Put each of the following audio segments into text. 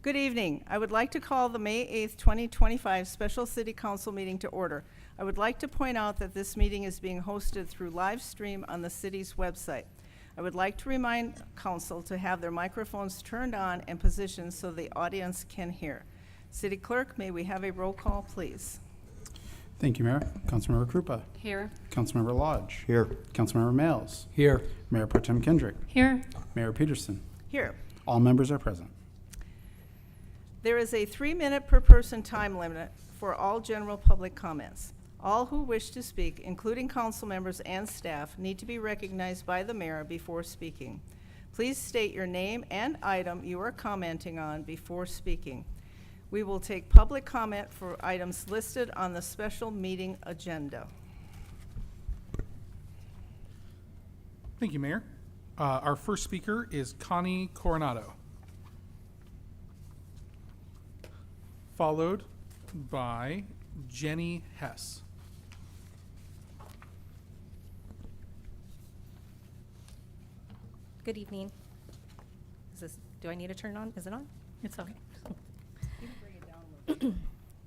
Good evening. I would like to call the May 8th, 2025 Special City Council meeting to order. I would like to point out that this meeting is being hosted through live stream on the city's website. I would like to remind council to have their microphones turned on and positioned so the audience can hear. City Clerk, may we have a roll call, please? Thank you, Mayor. Councilmember Krupa. Here. Councilmember Lodge. Here. Councilmember Males. Here. Mayor Pro Tem Kendrick. Here. Mayor Peterson. Here. All members are present. There is a 3-minute per person time limit for all general public comments. All who wish to speak, including council members and staff, need to be recognized by the mayor before speaking. Please state your name and item you are commenting on before speaking. We will take public comment for items listed on the special meeting agenda. Thank you, Mayor. Our first speaker is Connie Coronado, followed by Jenny Hess. Good evening. Do I need to turn it on? Is it on? It's okay.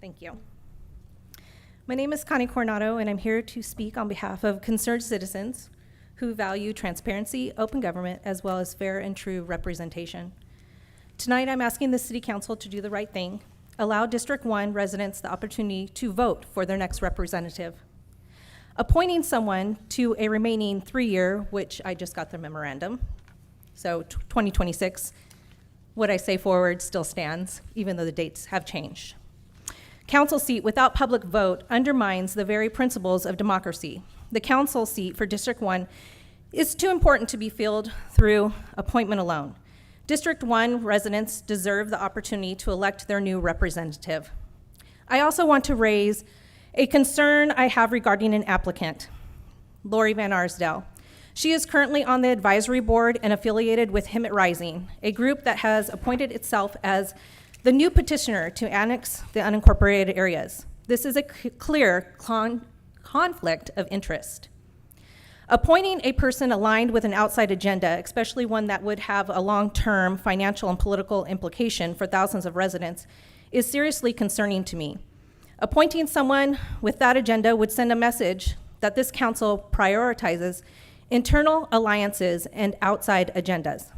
Thank you. My name is Connie Coronado, and I'm here to speak on behalf of concerned citizens who value transparency, open government, as well as fair and true representation. Tonight, I'm asking the City Council to do the right thing, allow District 1 residents the opportunity to vote for their next representative. Appointing someone to a remaining 3-year, which I just got the memorandum, so 2026, what I say forward still stands, even though the dates have changed. Council seat without public vote undermines the very principles of democracy. The council seat for District 1 is too important to be filled through appointment alone. District 1 residents deserve the opportunity to elect their new representative. I also want to raise a concern I have regarding an applicant, Lori Van Arsdale. She is currently on the advisory board and affiliated with Him at Rising, a group that has appointed itself as the new petitioner to annex the unincorporated areas. This is a clear conflict of interest. Appointing a person aligned with an outside agenda, especially one that would have a long-term financial and political implication for thousands of residents, is seriously concerning to me. Appointing someone with that agenda would send a message that this council prioritizes internal alliances and outside agendas.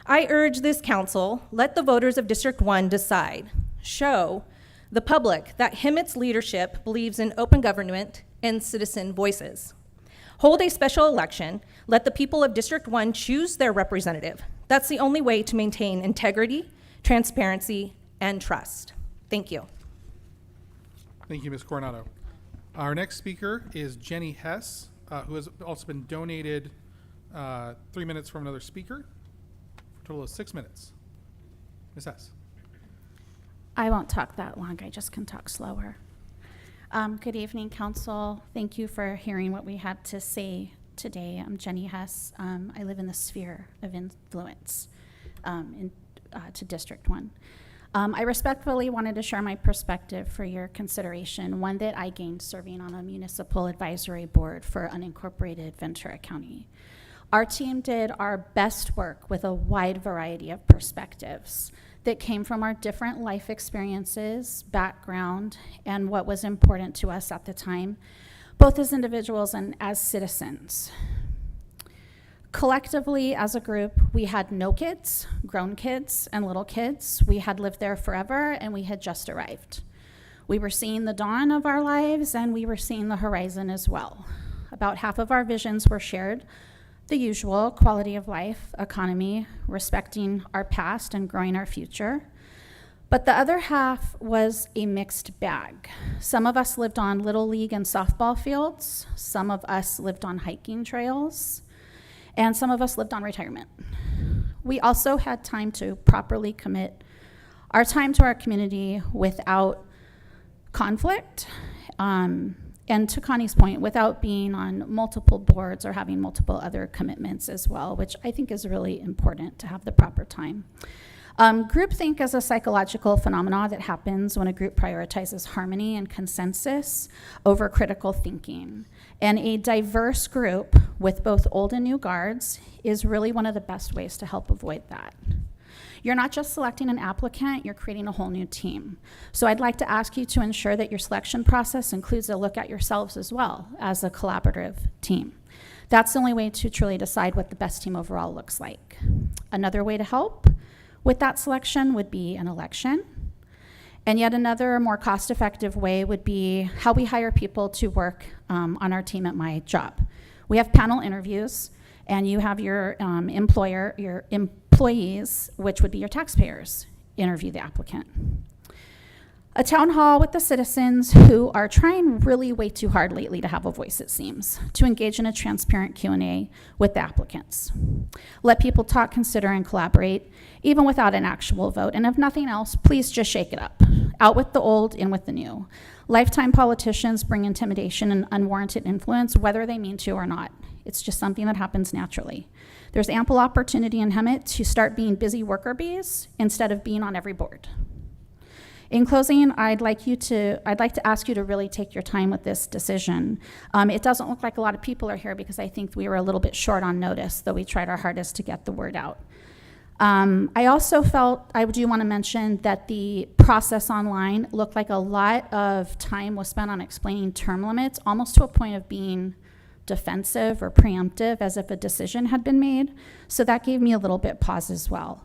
I urge this council, let the voters of District 1 decide, show the public that Himmet's leadership believes in open government and citizen voices. Hold a special election, let the people of District 1 choose their representative. That's the only way to maintain integrity, transparency, and trust. Thank you. Thank you, Ms. Coronado. Our next speaker is Jenny Hess, who has also been donated 3 minutes from another speaker, for a total of 6 minutes. Ms. Hess. I won't talk that long. I just can talk slower. Good evening, Council. Thank you for hearing what we had to say today. I'm Jenny Hess. I live in the sphere of influence to District 1. I respectfully wanted to share my perspective for your consideration, one that I gained serving on a municipal advisory board for unincorporated Ventura County. Our team did our best work with a wide variety of perspectives that came from our different life experiences, background, and what was important to us at the time, both as individuals and as citizens. Collectively, as a group, we had no kids, grown kids, and little kids. We had lived there forever, and we had just arrived. We were seeing the dawn of our lives, and we were seeing the horizon as well. About half of our visions were shared: the usual quality of life, economy, respecting our past and growing our future. But the other half was a mixed bag. Some of us lived on Little League and softball fields. Some of us lived on hiking trails. And some of us lived on retirement. We also had time to properly commit our time to our community without conflict, and to Connie's point, without being on multiple boards or having multiple other commitments as well, which I think is really important to have the proper time. Groupthink is a psychological phenomenon that happens when a group prioritizes harmony and consensus over critical thinking. And a diverse group with both old and new guards is really one of the best ways to help avoid that. You're not just selecting an applicant, you're creating a whole new team. So I'd like to ask you to ensure that your selection process includes a look at yourselves as well as a collaborative team. That's the only way to truly decide what the best team overall looks like. Another way to help with that selection would be an election. And yet another more cost-effective way would be how we hire people to work on our team at my job. We have panel interviews, and you have your employees, which would be your taxpayers, interview the applicant. A town hall with the citizens who are trying really way too hard lately to have a voice, it seems, to engage in a transparent Q&A with the applicants. Let people talk, consider, and collaborate, even without an actual vote. And if nothing else, please just shake it up. Out with the old, in with the new. Lifetime politicians bring intimidation and unwarranted influence, whether they mean to or not. It's just something that happens naturally. There's ample opportunity in Hemet to start being busy worker bees instead of being on every board. In closing, I'd like to ask you to really take your time with this decision. It doesn't look like a lot of people are here because I think we were a little bit short on notice, though we tried our hardest to get the word out. I also felt, I do want to mention that the process online looked like a lot of time was spent on explaining term limits, almost to a point of being defensive or preemptive, as if a decision had been made. So that gave me a little bit pause as well.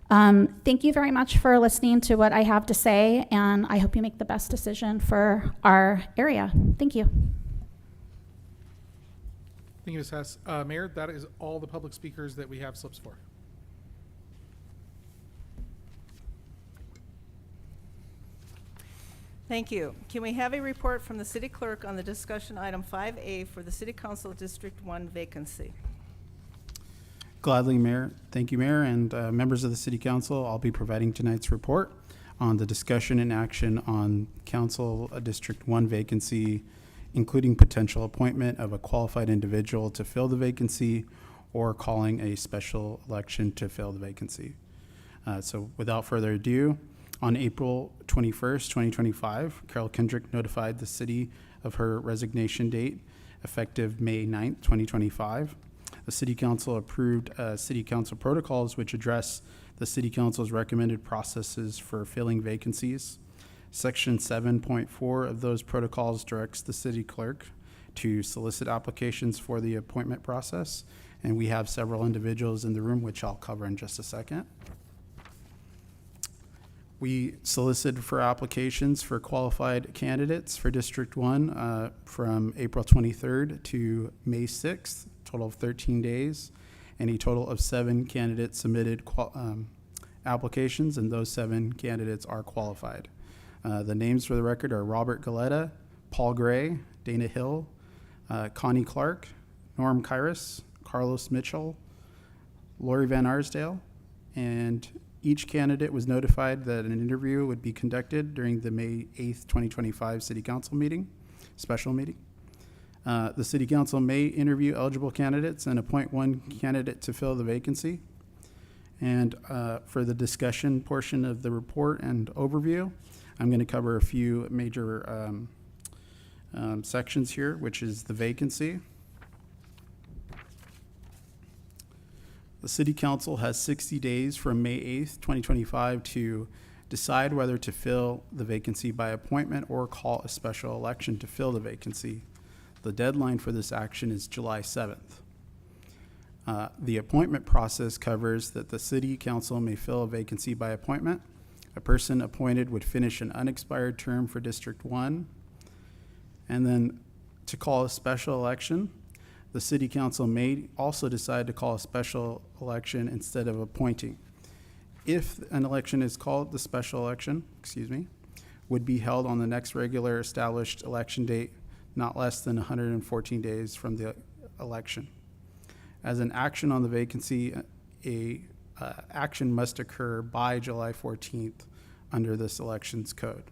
Thank you very much for listening to what I have to say, and I hope you make the best decision for our area. Thank you. Thank you, Ms. Hess. Mayor, that is all the public speakers that we have slips for. Thank you. Can we have a report from the city clerk on the discussion item 5A for the City Council District 1 vacancy? Gladly, Mayor. Thank you, Mayor, and members of the City Council. I'll be providing tonight's report on the discussion and action on Council District 1 vacancy, including potential appointment of a qualified individual to fill the vacancy or calling a special election to fill the vacancy. So without further ado, on April 21st, 2025, Carol Kendrick notified the city of her resignation date effective May 9th, 2025. The City Council approved City Council protocols which address the City Council's recommended processes for filling vacancies. Section 7.4 of those protocols directs the city clerk to solicit applications for the appointment process, and we have several individuals in the room, which I'll cover in just a second. We solicited for applications for qualified candidates for District 1 from April 23rd to May 6th, total of 13 days, and a total of 7 candidates submitted applications, and those 7 candidates are qualified. The names for the record are Robert Galetta, Paul Gray, Dana Hill, Connie Clark, Norm Kyrus, Carlos Mitchell, Lori Van Arsdale, and each candidate was notified that an interview would be conducted during the May 8th, 2025 City Council meeting, special meeting. The City Council may interview eligible candidates and appoint one candidate to fill the vacancy. And for the discussion portion of the report and overview, I'm going to cover a few major sections here, which is the vacancy. The City Council has 60 days from May 8th, 2025 to decide whether to fill the vacancy by appointment or call a special election to fill the vacancy. The deadline for this action is July 7th. The appointment process covers that the City Council may fill a vacancy by appointment. A person appointed would finish an unexpired term for District 1. And then to call a special election, the City Council may also decide to call a special election instead of appointing. If an election is called, the special election, would be held on the next regular established election date, not less than 114 days from the election. As an action on the vacancy, action must occur by July 14th under this elections code.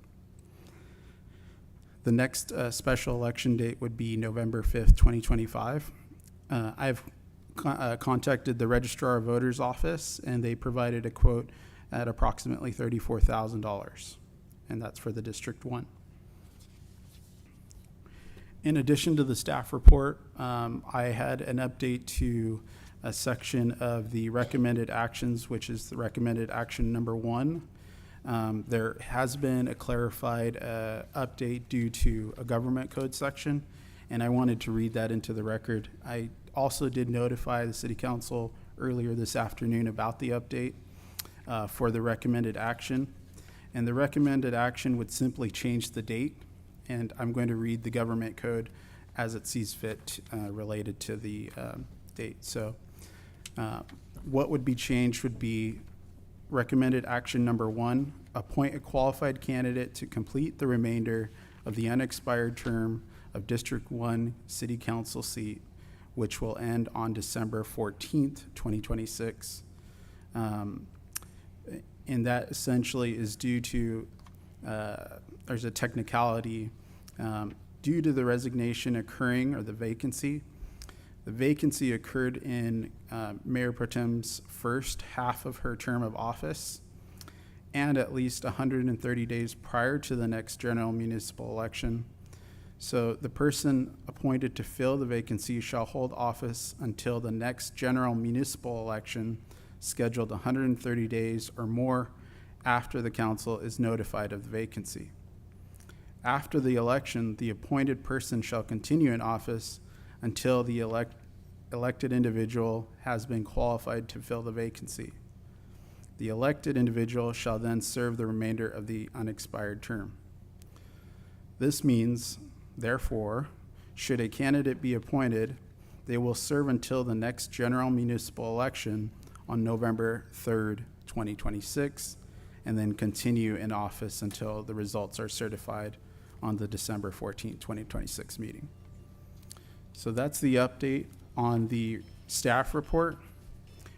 The next special election date would be November 5th, 2025. I've contacted the Registrar of Voters office, and they provided a quote at approximately $34,000, and that's for the District 1. In addition to the staff report, I had an update to a section of the recommended actions, which is the recommended action number 1. There has been a clarified update due to a government code section, and I wanted to read that into the record. I also did notify the City Council earlier this afternoon about the update for the recommended action. And the recommended action would simply change the date, and I'm going to read the government code as it sees fit related to the date. So what would be changed would be recommended action number 1, appoint a qualified candidate to complete the remainder of the unexpired term of District 1 City Council seat, which will end on December 14th, 2026. And that essentially is due to, there's a technicality, due to the resignation occurring or the vacancy. The vacancy occurred in Mayor Pro Tem's first half of her term of office and at least 130 days prior to the next general municipal election. So the person appointed to fill the vacancy shall hold office until the next general municipal election, scheduled 130 days or more after the council is notified of the vacancy. After the election, the appointed person shall continue in office until the elected individual has been qualified to fill the vacancy. The elected individual shall then serve the remainder of the unexpired term. This means, therefore, should a candidate be appointed, they will serve until the next general municipal election on November 3rd, 2026, and then continue in office until the results are certified on the December 14th, 2026 meeting. So that's the update on the staff report.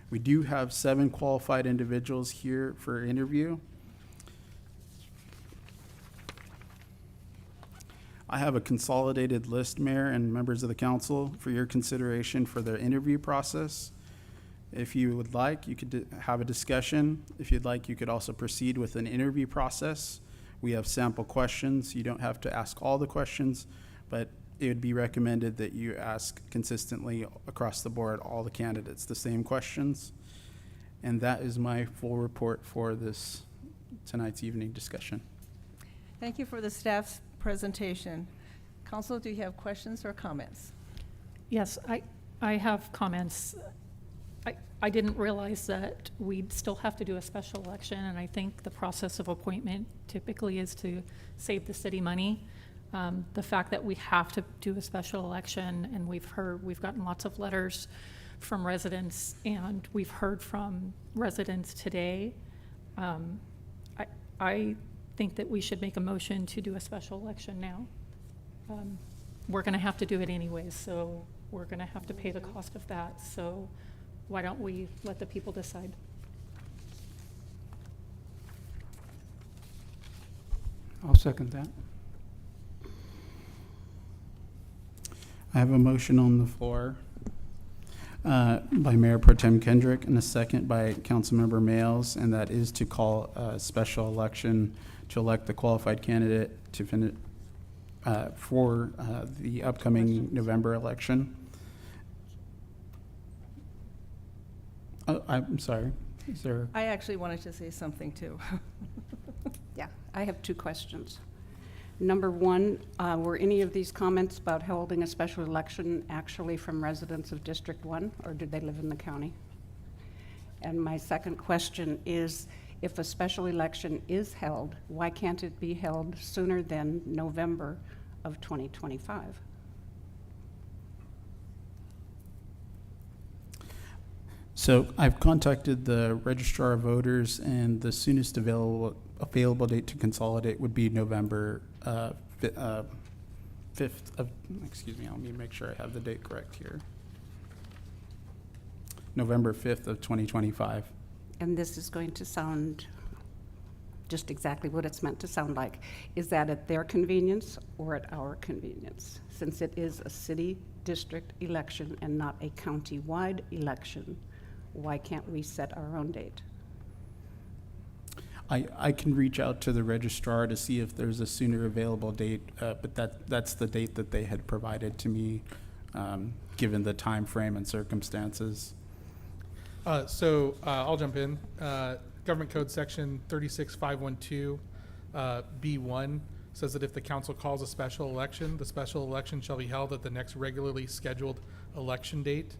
We do have 7 qualified individuals here for interview. I have a consolidated list, Mayor and members of the council, for your consideration for the interview process. If you would like, you could have a discussion. If you'd like, you could also proceed with an interview process. We have sample questions. You don't have to ask all the questions, but it would be recommended that you ask consistently across the board, all the candidates, the same questions. And that is my full report for this tonight's evening discussion. Thank you for the staff's presentation. Council, do you have questions or comments? Yes, I have comments. I didn't realize that we'd still have to do a special election, and I think the process of appointment typically is to save the city money. The fact that we have to do a special election, and we've gotten lots of letters from residents, and we've heard from residents today. I think that we should make a motion to do a special election now. We're going to have to do it anyways, so we're going to have to pay the cost of that. So why don't we let the people decide? I'll second that. I have a motion on the floor by Mayor Pro Tem Kendrick and a second by Councilmember Males, and that is to call a special election to elect the qualified candidate to finish for the upcoming November election. I'm sorry. Is there? I actually wanted to say something too. Yeah, I have 2 questions. Number 1, were any of these comments about holding a special election actually from residents of District 1, or did they live in the county? And my second question is, if a special election is held, why can't it be held sooner than November of 2025? So I've contacted the registrar of voters, and the soonest available date to consolidate would be November 5th of, excuse me, let me make sure I have the date correct here. November 5th of 2025. And this is going to sound just exactly what it's meant to sound like. Is that at their convenience or at our convenience? Since it is a city district election and not a county-wide election, why can't we set our own date? I can reach out to the registrar to see if there's a sooner available date, but that's the date that they had provided to me, given the time frame and circumstances. I'll jump in. Government Code Section 36512, B1 says that if the council calls a special election, the special election shall be held at the next regularly scheduled election date,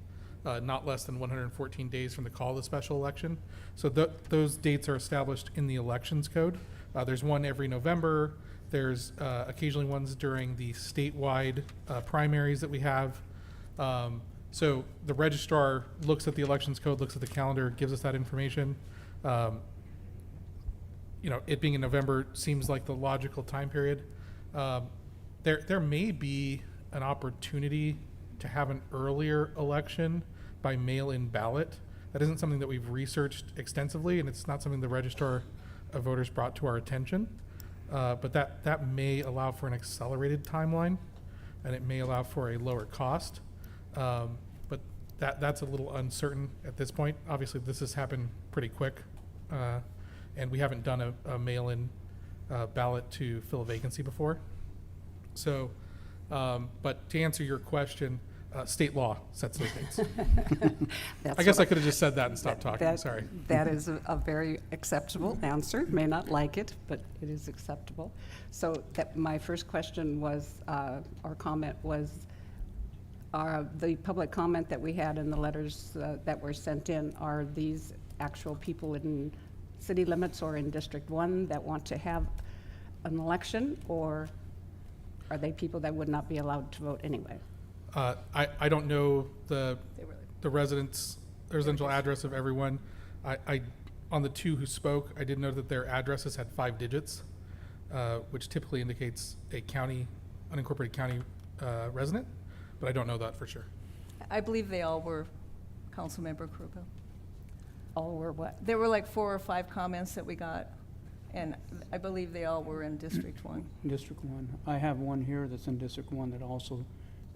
not less than 114 days from the call of the special election. So those dates are established in the Elections Code. There's one every November. There's occasionally ones during the statewide primaries that we have. So the registrar looks at the Elections Code, looks at the calendar, gives us that information. It being in November seems like the logical time period. There may be an opportunity to have an earlier election by mail-in ballot. That isn't something that we've researched extensively, and it's not something the registrar of voters brought to our attention. But that may allow for an accelerated timeline, and it may allow for a lower cost. But that's a little uncertain at this point. Obviously, this has happened pretty quick, and we haven't done a mail-in ballot to fill a vacancy before. So, but to answer your question, state law sets those dates. I guess I could have just said that and stopped talking. Sorry. That is a very acceptable answer. May not like it, but it is acceptable. So my first question was, or comment was, the public comment that we had in the letters that were sent in, are these actual people in city limits or in District 1 that want to have an election, or are they people that would not be allowed to vote anyway? I don't know the residential address of everyone. I on the two who spoke, I did know that their addresses had 5 digits, which typically indicates a unincorporated county resident, but I don't know that for sure. I believe they all were, Councilmember Krupa. All were what? There were like 4 or 5 comments that we got, and I believe they all were in District 1. District 1. I have one here that's in District 1 that also.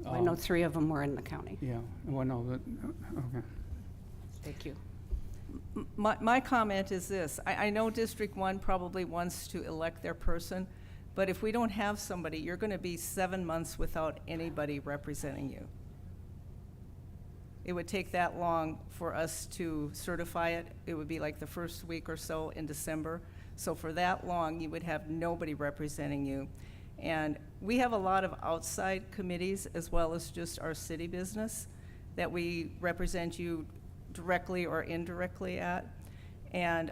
I know 3 of them were in the county. Yeah, well, no, okay. Thank you. My comment is this. I know District 1 probably wants to elect their person, but if we don't have somebody, you're going to be 7 months without anybody representing you. It would take that long for us to certify it. It would be like the first week or so in December. So for that long, you would have nobody representing you. And we have a lot of outside committees as well as just our city business that we represent you directly or indirectly at. And,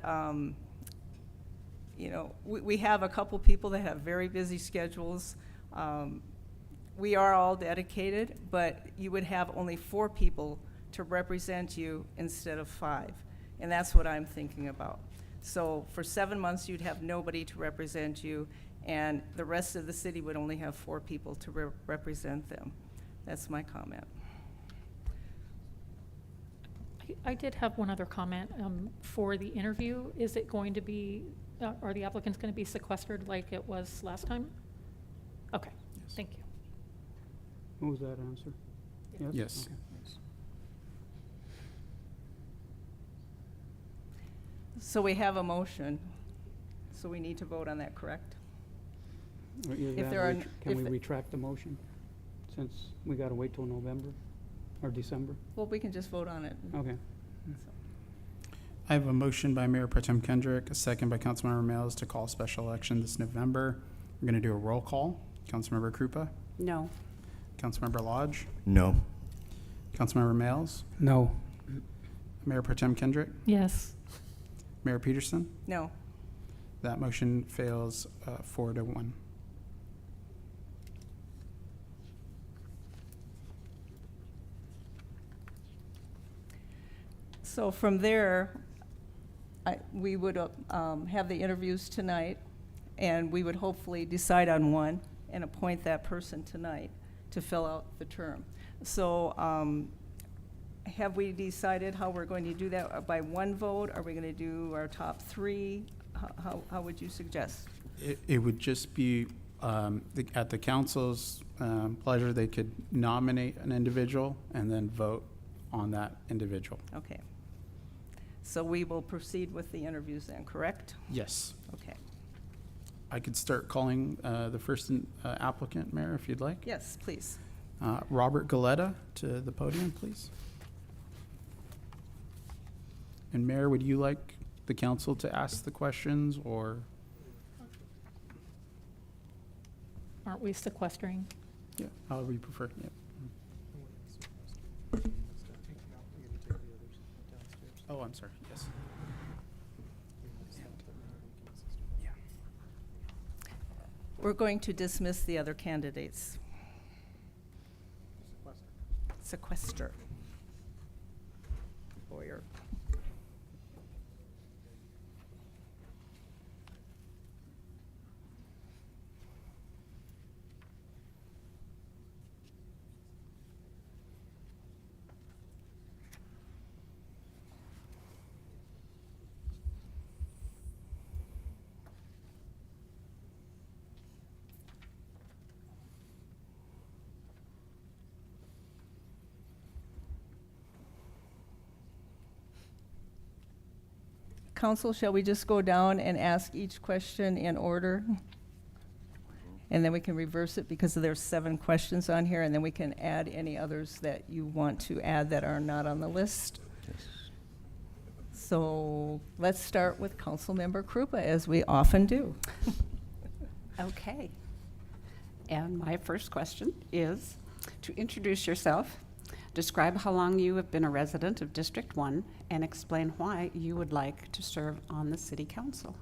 we have a couple people that have very busy schedules. We are all dedicated, but you would have only 4 people to represent you instead of 5. And that's what I'm thinking about. So for 7 months, you'd have nobody to represent you, and the rest of the city would only have 4 people to represent them. That's my comment. I did have one other comment. For the interview, is it going to be, are the applicants going to be sequestered like it was last time? Okay, thank you. What was that answer? Yes. Okay. So we have a motion, so we need to vote on that, correct? Or is If that there are can we if- retract the motion, since we got to wait till November or December? Well, we can just vote on it. Okay. I have a motion by Mayor Pro Tem Kendrick, a second by Councilmember Mails to call a special election this November. We're going to do a roll call. Councilmember Krupa, No. Councilmember Lodge, No. Councilmember Mails, No. Mayor Pro Tem Kendrick, Yes. Mayor Peterson. No. That motion fails 4-1. So from there, we would have the interviews tonight, and we would hopefully decide on one and appoint that person tonight to fill out the term. So have we decided how we're going to do that? By one vote? Are we going to do our top 3? How would you suggest? It would just be at the council's pleasure. They could nominate an individual and then vote on that individual. Okay. So we will proceed with the interviews then, correct? Yes. Okay. I could start calling the first applicant, Mayor, if you'd like. Yes, please. Robert Galetta to the podium, please. And Mayor, would you like the council to ask the questions, or? Aren't we sequestering? Yeah, however you prefer, yeah. Oh, I'm sorry, yes. Yeah. We're going to dismiss the other candidates. Sequester. Boyer. Council, shall we just go down and ask each question in order? And then we can reverse it because there's 7 questions on here, and then we can add any others that you want to add that are not on the list. So let's start with Councilmember Krupa, as we often do. Okay. And my first question is to introduce yourself, describe how long you have been a resident of District 1, and explain why you would like to serve on the City Council.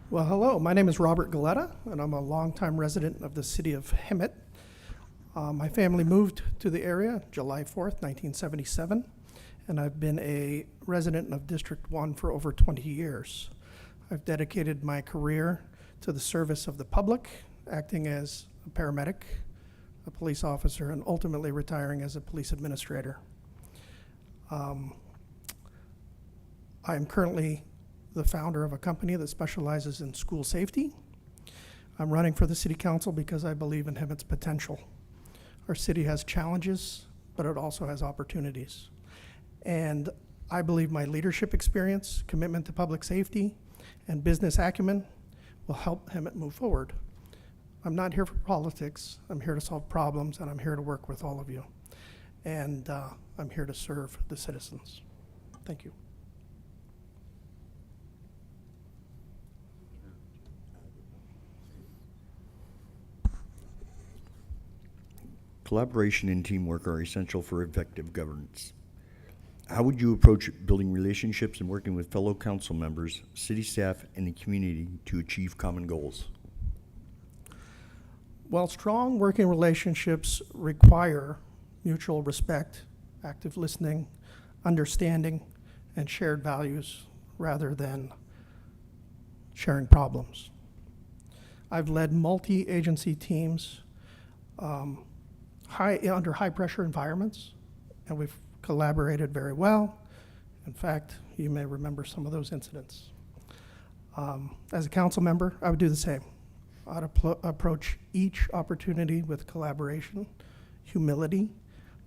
Well, hello, my name is Robert Galetta, and I'm a longtime resident of the city of Hemet. My family moved to the area July 4th, 1977, and I've been a resident of District 1 for over 20 years. I've dedicated my career to the service of the public, acting as a paramedic, a police officer, and ultimately retiring as a police administrator. I am currently the founder of a company that specializes in school safety. I'm running for the city council because I believe in Hemet's potential. Our city has challenges, but it also has opportunities. And I believe my leadership experience, commitment to public safety, and business acumen will help Hemet move forward. I'm not here for politics. I'm here to solve problems, and I'm here to work with all of you. And I'm here to serve the citizens. Thank you. Collaboration and teamwork are essential for effective governance. How would you approach building relationships and working with fellow council members, city staff, and the community to achieve common goals? While strong working relationships require mutual respect, active listening, understanding, and shared values rather than sharing problems. I've led multi-agency teams under high-pressure environments, and we've collaborated very well. In fact, you may remember some of those incidents. As a council member, I would do the same. I'd approach each opportunity with collaboration, humility,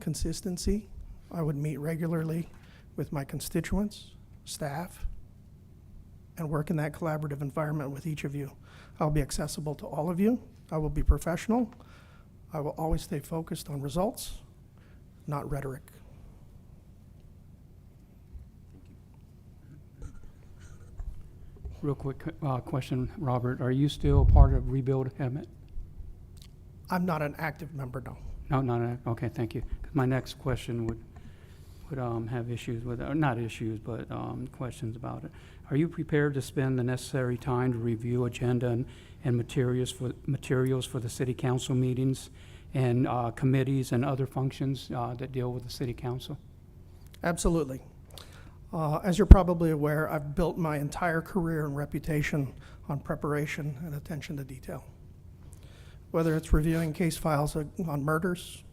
consistency. I would meet regularly with my constituents, staff, and work in that collaborative environment with each of you. I'll be accessible to all of you. I will be professional. I will always stay focused on results, not rhetoric. Real quick question, Robert. Are you still part of Rebuild Hemet? I'm not an active member, no. No, not okay. Thank you. 'Cause my next question would have issues with, or not issues, but questions about it. Are you prepared to spend the necessary time to review agenda and materials for the city council meetings and committees and other functions that deal with the city council? Absolutely. As you're probably aware, I've built my entire career and reputation on preparation and attention to detail. Whether it's reviewing case files on murders,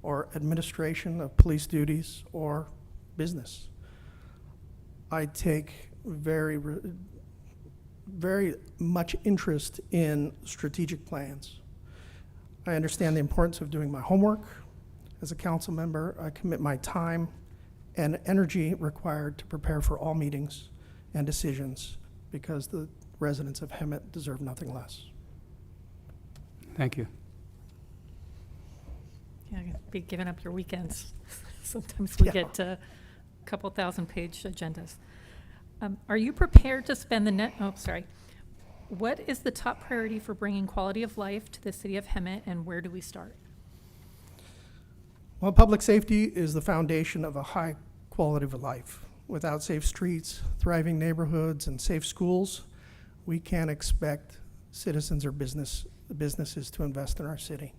or administration of police duties, or business, I take very much interest in strategic plans. I understand the importance of doing my homework. As a council member, I commit my time and energy required to prepare for all meetings and decisions because the residents of Hemet deserve nothing less. Thank you. Yeah, be giving up your weekends. Sometimes we Yeah. get couple thousand-page agendas. Are you prepared to spend what is the top priority for bringing quality of life to the city of Hemet, and where do we start? Well, public safety is the foundation of a high quality of life. Without safe streets, thriving neighborhoods, and safe schools, we can't expect citizens or businesses to invest in our city.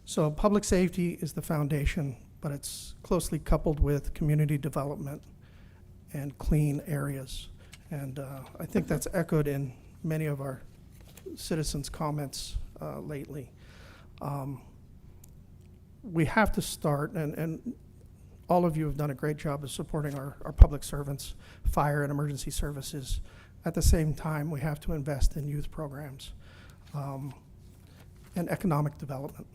So public safety is the foundation, but it's closely coupled with community development and clean areas. And I think that's echoed in many of our citizens' comments lately. We have to start, and all of you have done a great job of supporting our public servants, fire and emergency services. At the same time, we have to invest in youth programs and economic development.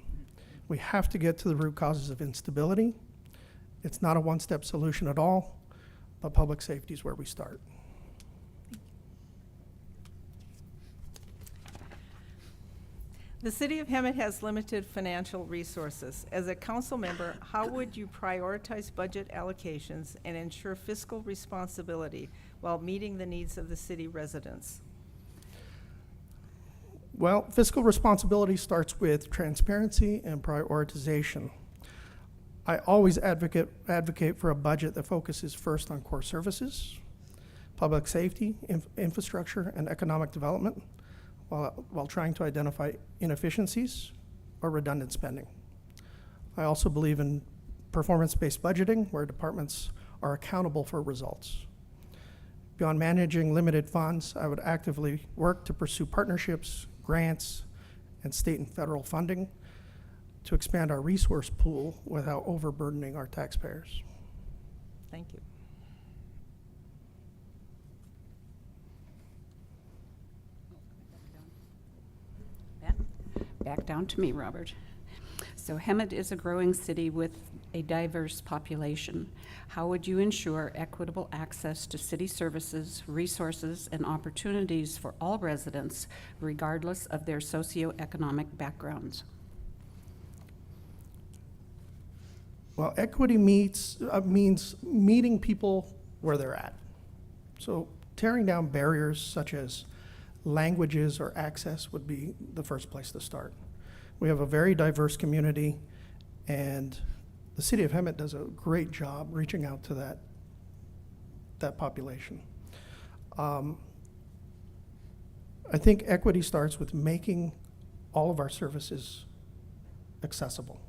We have to get to the root causes of instability. It's not a one-step solution at all, but public safety is where we start. The city of Hemet has limited financial resources. As a council member, how would you prioritize budget allocations and ensure fiscal responsibility while meeting the needs of the city residents? Well, fiscal responsibility starts with transparency and prioritization. I always advocate for a budget that focuses first on core services, public safety, infrastructure, and economic development, while trying to identify inefficiencies or redundant spending. I also believe in performance-based budgeting, where departments are accountable for results. Beyond managing limited funds, I would actively work to pursue partnerships, grants, and state and federal funding to expand our resource pool without overburdening our taxpayers. Thank you. Back down to me, Robert. So Hemet is a growing city with a diverse population. How would you ensure equitable access to city services, resources, and opportunities for all residents, regardless of their socioeconomic backgrounds? Well, equity means meeting people where they're at. So tearing down barriers such as languages or access would be the first place to start. We have a very diverse community, and the city of Hemet does a great job reaching out to that population. I think equity starts with making all of our services accessible.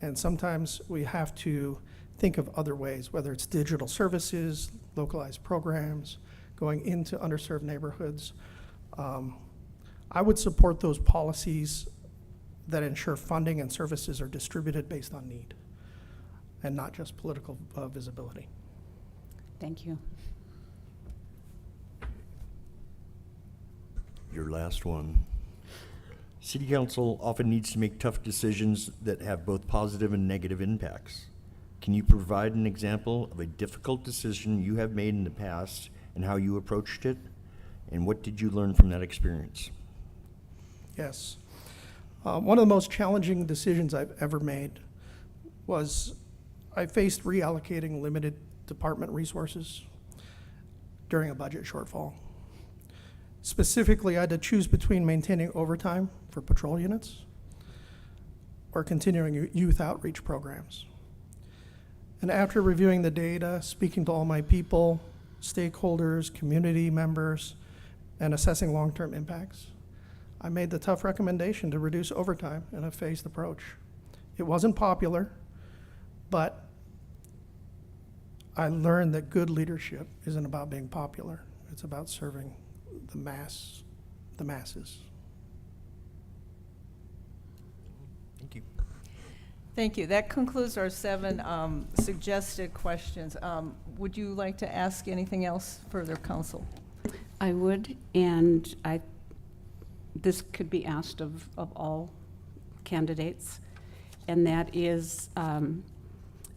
And sometimes we have to think of other ways, whether it's digital services, localized programs, going into underserved neighborhoods. I would support those policies that ensure funding and services are distributed based on need and not just political visibility. Thank you. Your last one. City council often needs to make tough decisions that have both positive and negative impacts. Can you provide an example of a difficult decision you have made in the past and how you approached it? And what did you learn from that experience? Yes. One of the most challenging decisions I've ever made was I faced reallocating limited department resources during a budget shortfall. Specifically, I had to choose between maintaining overtime for patrol units or continuing youth outreach programs. And after reviewing the data, speaking to all my people, stakeholders, community members, and assessing long-term impacts, I made the tough recommendation to reduce overtime in a phased approach. It wasn't popular, but I learned that good leadership isn't about being popular. It's about serving the masses. Thank you. Thank you. That concludes our 7 suggested questions. Would you like to ask anything else further, council? I would, and this could be asked of all candidates, and that is,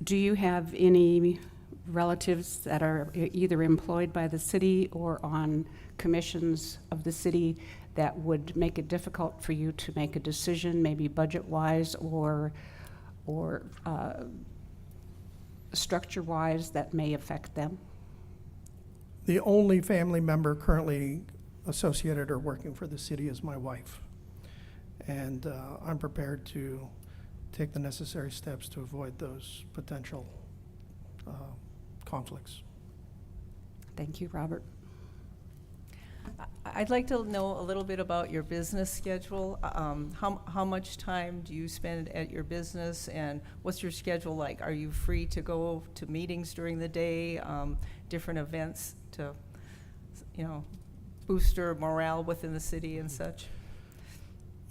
do you have any relatives that are either employed by the city or on commissions of the city that would make it difficult for you to make a decision, maybe budget-wise or structure-wise that may affect them? The only family member currently associated or working for the city is my wife. And I'm prepared to take the necessary steps to avoid those potential conflicts. Thank you, Robert. I'd like to know a little bit about your business schedule. How much time do you spend at your business, and what's your schedule like? Are you free to go to meetings during the day, different events to, booster morale within the city and such?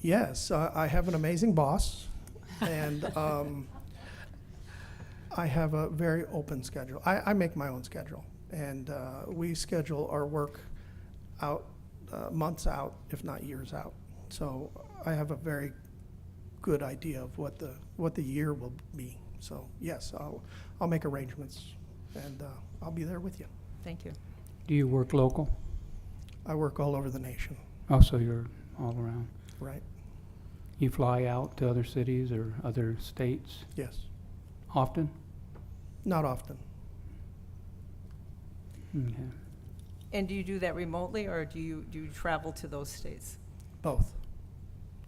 Yes, I have an amazing boss, and I have a very open schedule. I make my own schedule, and we schedule our work out months out, if not years out. So I have a very good idea of what the year will be. So yes, I'll make arrangements, and I'll be there with you. Thank you. Do you work local? I work all over the nation, Oh, so you're all around. right? You fly out to other cities or other states Yes, often? not often. Okay. And do you do that remotely, or do you travel to those states? Both.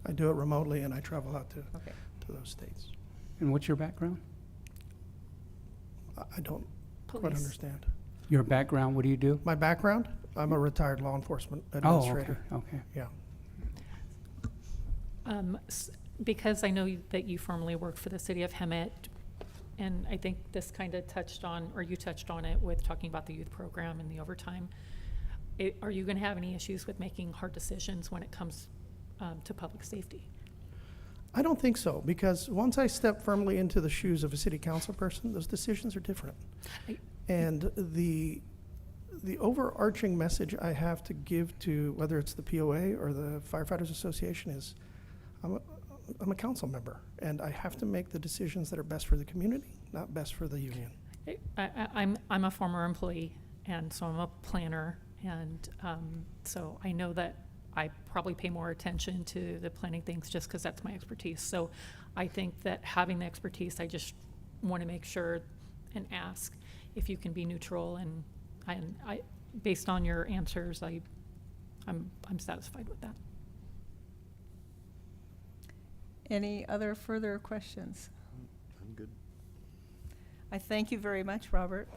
I do it remotely, and I travel out to Okay. those states. And what's your background? I don't quite Police. understand. Your background, what do you do? My background, I'm a retired law enforcement administrator. Oh, okay. Yeah. Because I know that you formerly worked for the city of Hemet, and I think this kind of touched on, or you touched on it with talking about the youth program and the overtime. Are you going to have any issues with making hard decisions when it comes to public safety? I don't think so, because once I step firmly into the shoes of a city council person, those decisions are different. And the overarching message I have to give to, whether it's the POA or the Firefighters Association, is I'm a council member, and I have to make the decisions that are best for the community, not best for the union. I'm a former employee, and so I'm a planner, and so I know that I probably pay more attention to the planning things just because that's my expertise. So I think that having the expertise, I just want to make sure and ask if you can be neutral, and I based on your answers, I'm satisfied with that. Any other further questions? I'm good. I thank you very much, Robert.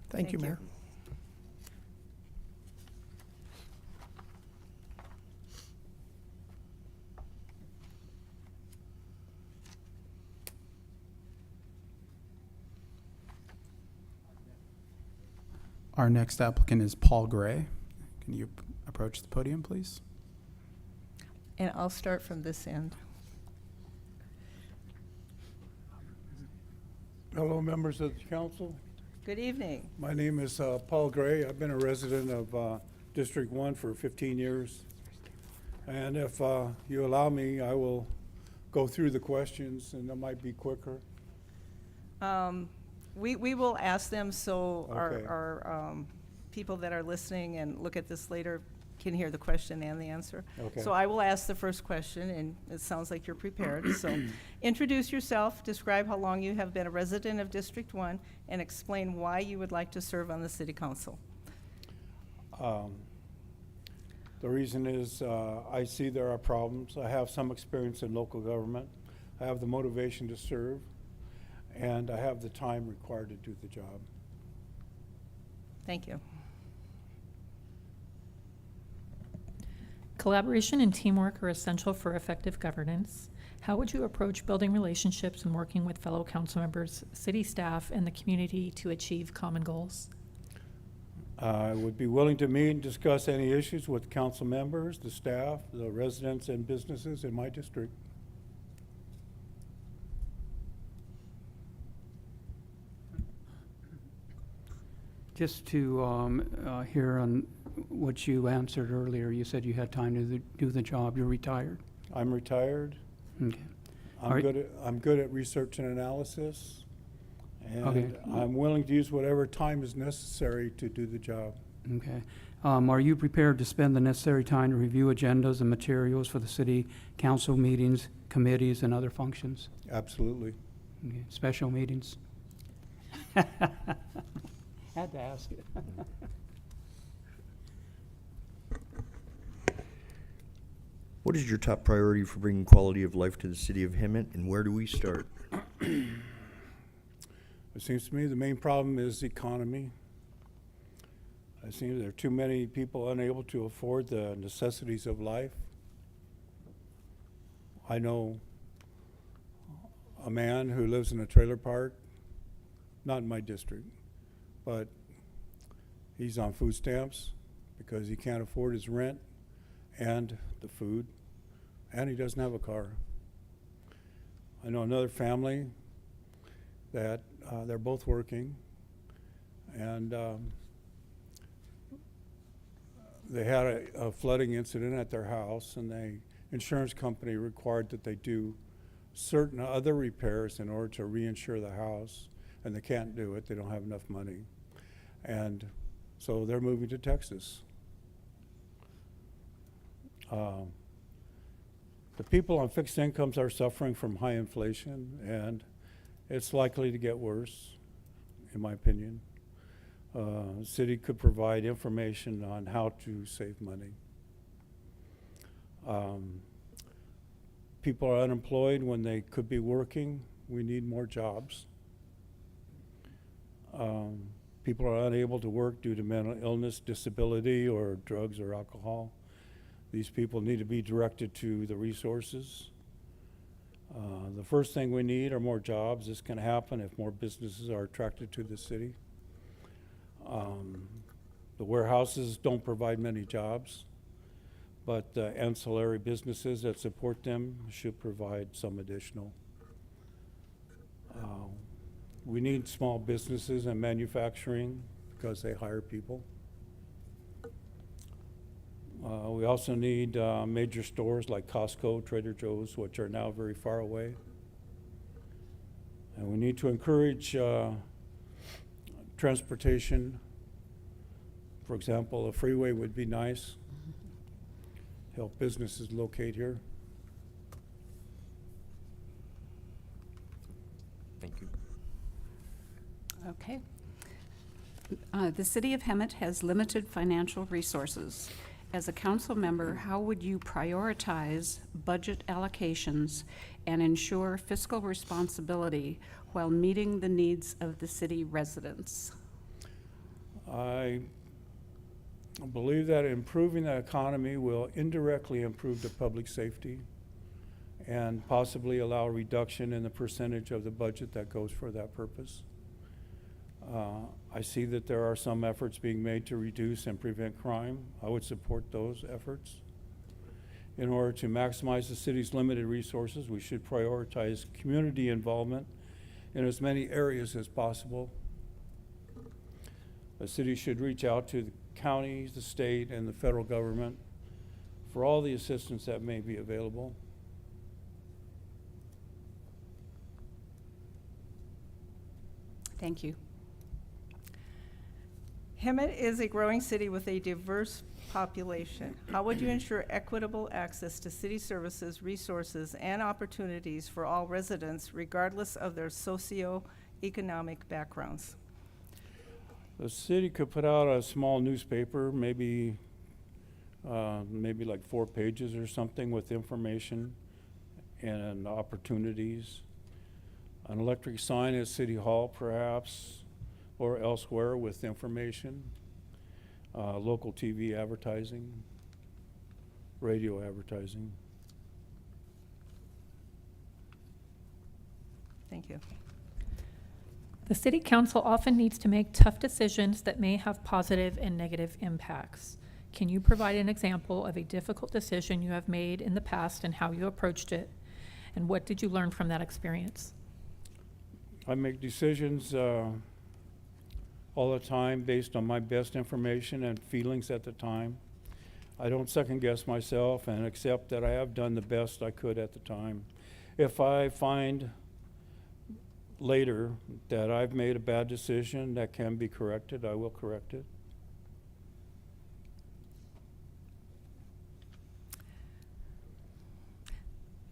Thank you, Mayor. Our next applicant is Paul Gray. Can you approach the podium, please? And I'll start from this end. Hello, members of the council. Good evening. My name is Paul Gray. I've been a resident of District 1 for 15 years. And if you allow me, I will go through the questions, and that might be quicker. We will ask them so Okay. our people that are listening and look at this later can hear the question and the answer. Okay. So I will ask the first question, and it sounds like you're prepared. So introduce yourself, describe how long you have been a resident of District 1, and explain why you would like to serve on the city council. The reason is I see there are problems. I have some experience in local government. I have the motivation to serve, and I have the time required to do the job. Thank you. Collaboration and teamwork are essential for effective governance. How would you approach building relationships and working with fellow council members, city staff, and the community to achieve common goals? I would be willing to meet and discuss any issues with council members, the staff, the residents, and businesses in my district. Just to hear on what you answered earlier, you said you had time to do the job. You're retired? I'm retired. Okay. All right. I'm good at research and analysis, Okay. and I'm willing to use whatever time is necessary to do the job. Okay. Are you prepared to spend the necessary time to review agendas and materials for the city council meetings, committees, and other functions? Absolutely. Okay. Special meetings? Had to ask it. What is your top priority for bringing quality of life to the city of Hemet, and where do we start? It seems to me the main problem is the economy. It seems there are too many people unable to afford the necessities of life. I know a man who lives in a trailer park, not in my district, but he's on food stamps because he can't afford his rent and the food, and he doesn't have a car. I know another family that they're both working, and they had a flooding incident at their house, and the insurance company required that they do certain other repairs in order to reinsure the house, and they can't do it. They don't have enough money. And so they're moving to Texas. The people on fixed incomes are suffering from high inflation, and it's likely to get worse, in my opinion. The city could provide information on how to save money. People are unemployed when they could be working. We need more jobs. People are unable to work due to mental illness, disability, or drugs or alcohol. These people need to be directed to the resources. The first thing we need are more jobs. This can happen if more businesses are attracted to the city. The warehouses don't provide many jobs, but ancillary businesses that support them should provide some additional. We need small businesses and manufacturing because they hire people. We also need major stores like Costco, Trader Joe's, which are now very far away. And we need to encourage transportation. For example, a freeway would be nice. Help businesses locate here. Thank you. Okay. The city of Hemet has limited financial resources. As a council member, how would you prioritize budget allocations and ensure fiscal responsibility while meeting the needs of the city residents? I believe that improving the economy will indirectly improve the public safety and possibly allow a reduction in the percentage of the budget that goes for that purpose. I see that there are some efforts being made to reduce and prevent crime. I would support those efforts. In order to maximize the city's limited resources, we should prioritize community involvement in as many areas as possible. The city should reach out to the counties, the state, and the federal government for all the assistance that may be available. Thank you. Hemet is a growing city with a diverse population. How would you ensure equitable access to city services, resources, and opportunities for all residents, regardless of their socioeconomic backgrounds? The city could put out a small newspaper, maybe like 4 pages or something, with information and opportunities. An electric sign at City Hall, perhaps, or elsewhere with information. Local TV advertising, radio advertising. Thank you. The city council often needs to make tough decisions that may have positive and negative impacts. Can you provide an example of a difficult decision you have made in the past and how you approached it? And what did you learn from that experience? I make decisions all the time based on my best information and feelings at the time. I don't second guess myself and accept that I have done the best I could at the time. If I find later that I've made a bad decision that can be corrected, I will correct it.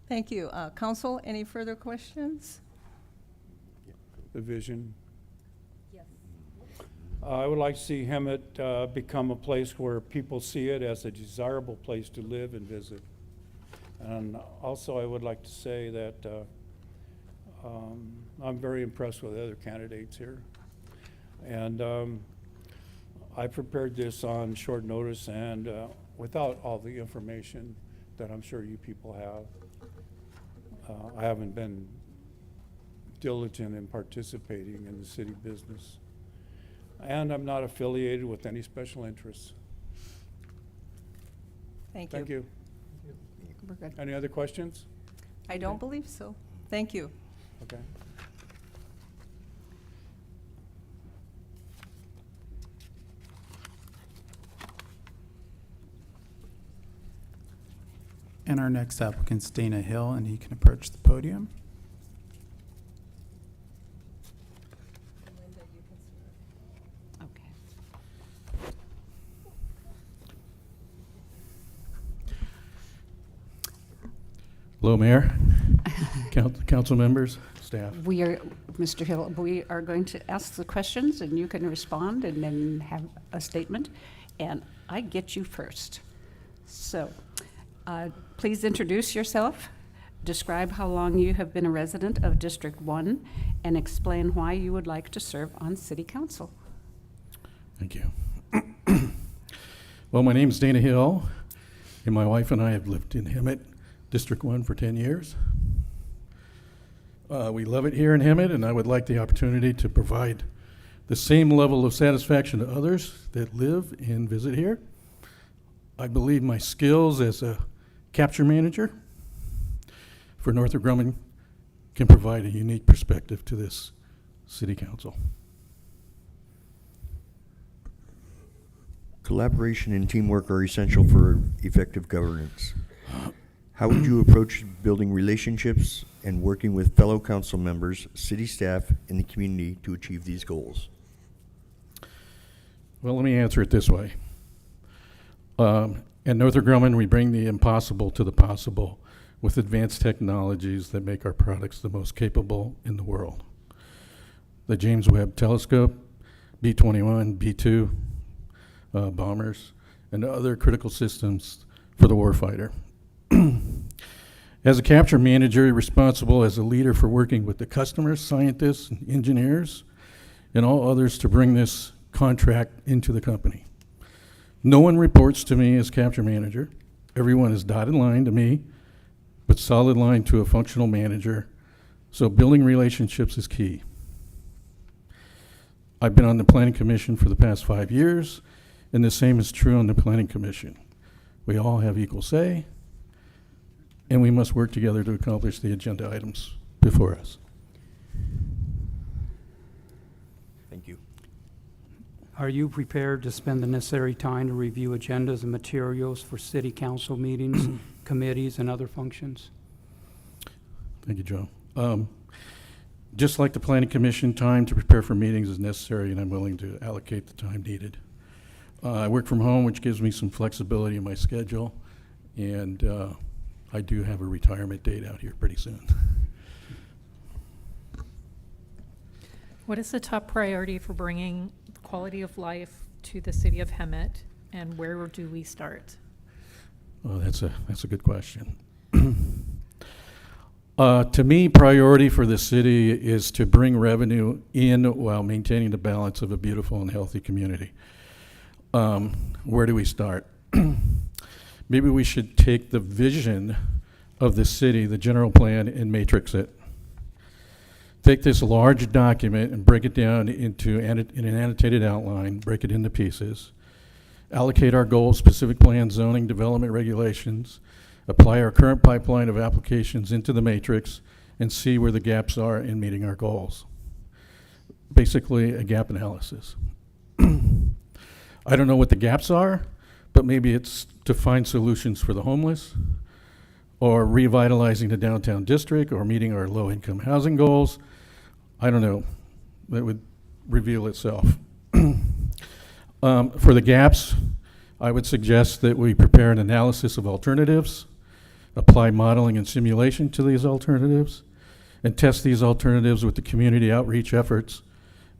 Thank you. Council, any further questions? The vision. I would like to see Hemet become a place where people see it as a desirable place to live and visit. And also, I would like to say that I'm very impressed with the other candidates here. And I prepared this on short notice and without all the information that I'm sure you people have. I haven't been diligent in participating in the city business. And I'm not affiliated with any special interests. Thank you. Thank you. We're good. Any other questions? I don't believe so. Thank you. Okay. And our next applicant's Dana Hill, and he can approach the podium. Okay. Hello, Mayor, council members, staff. We are, Mr. Hill, we are going to ask the questions and you can respond and then have a statement. And I get you first. So, please introduce yourself, describe how long you have been a resident of District 1, and explain why you would like to serve on City Council. Thank you. Well, my name is Dana Hill, and my wife and I have lived in Hemet, District 1 for 10 years. We love it here in Hemet, and I would like the opportunity to provide the same level of satisfaction to others that live and visit here. I believe my skills as a capture manager for Northrop Grumman can provide a unique perspective to this city council. Collaboration and teamwork are essential for effective governance. How would you approach building relationships and working with fellow council members, city staff, and the community to achieve these goals? Well, let me answer it this way. At Northrop Grumman, we bring the impossible to the possible with advanced technologies that make our products the most capable in the world. The James Webb Telescope, B-21, B-2 bombers, and other critical systems for the warfighter. As a capture manager, you're responsible as a leader for working with the customers, scientists, and engineers, and all others to bring this contract into the company. No one reports to me as capture manager. Everyone is dotted line to me, but solid line to a functional manager. So building relationships is key. I've been on the Planning Commission for the past 5 years, and the same is true on the Planning Commission. We all have equal say, and we must work together to accomplish the agenda items before us. Thank you. Are you prepared to spend the necessary time to review agendas and materials for city council meetings, committees, and other functions? Thank you, Joe. Just like the Planning Commission, time to prepare for meetings is necessary, and I'm willing to allocate the time needed. I work from home, which gives me some flexibility in my schedule, and I do have a retirement date out here pretty soon. What is the top priority for bringing quality of life to the city of Hemet, and where do we start? Oh, that's a good question. To me, priority for the city is to bring revenue in while maintaining the balance of a beautiful and healthy community. Where do we start? Maybe we should take the vision of the city, the general plan, and matrix it. Take this large document and break it down into in an annotated outline, break it into pieces, allocate our goals, specific plan, zoning, development regulations, apply our current pipeline of applications into the matrix, and see where the gaps are in meeting our goals. Basically, a gap analysis. I don't know what the gaps are, but maybe it's to find solutions for the homeless, or revitalizing the downtown district, or meeting our low-income housing goals. I don't know. That would reveal itself. For the gaps, I would suggest that we prepare an analysis of alternatives, apply modeling and simulation to these alternatives, and test these alternatives with the community outreach efforts,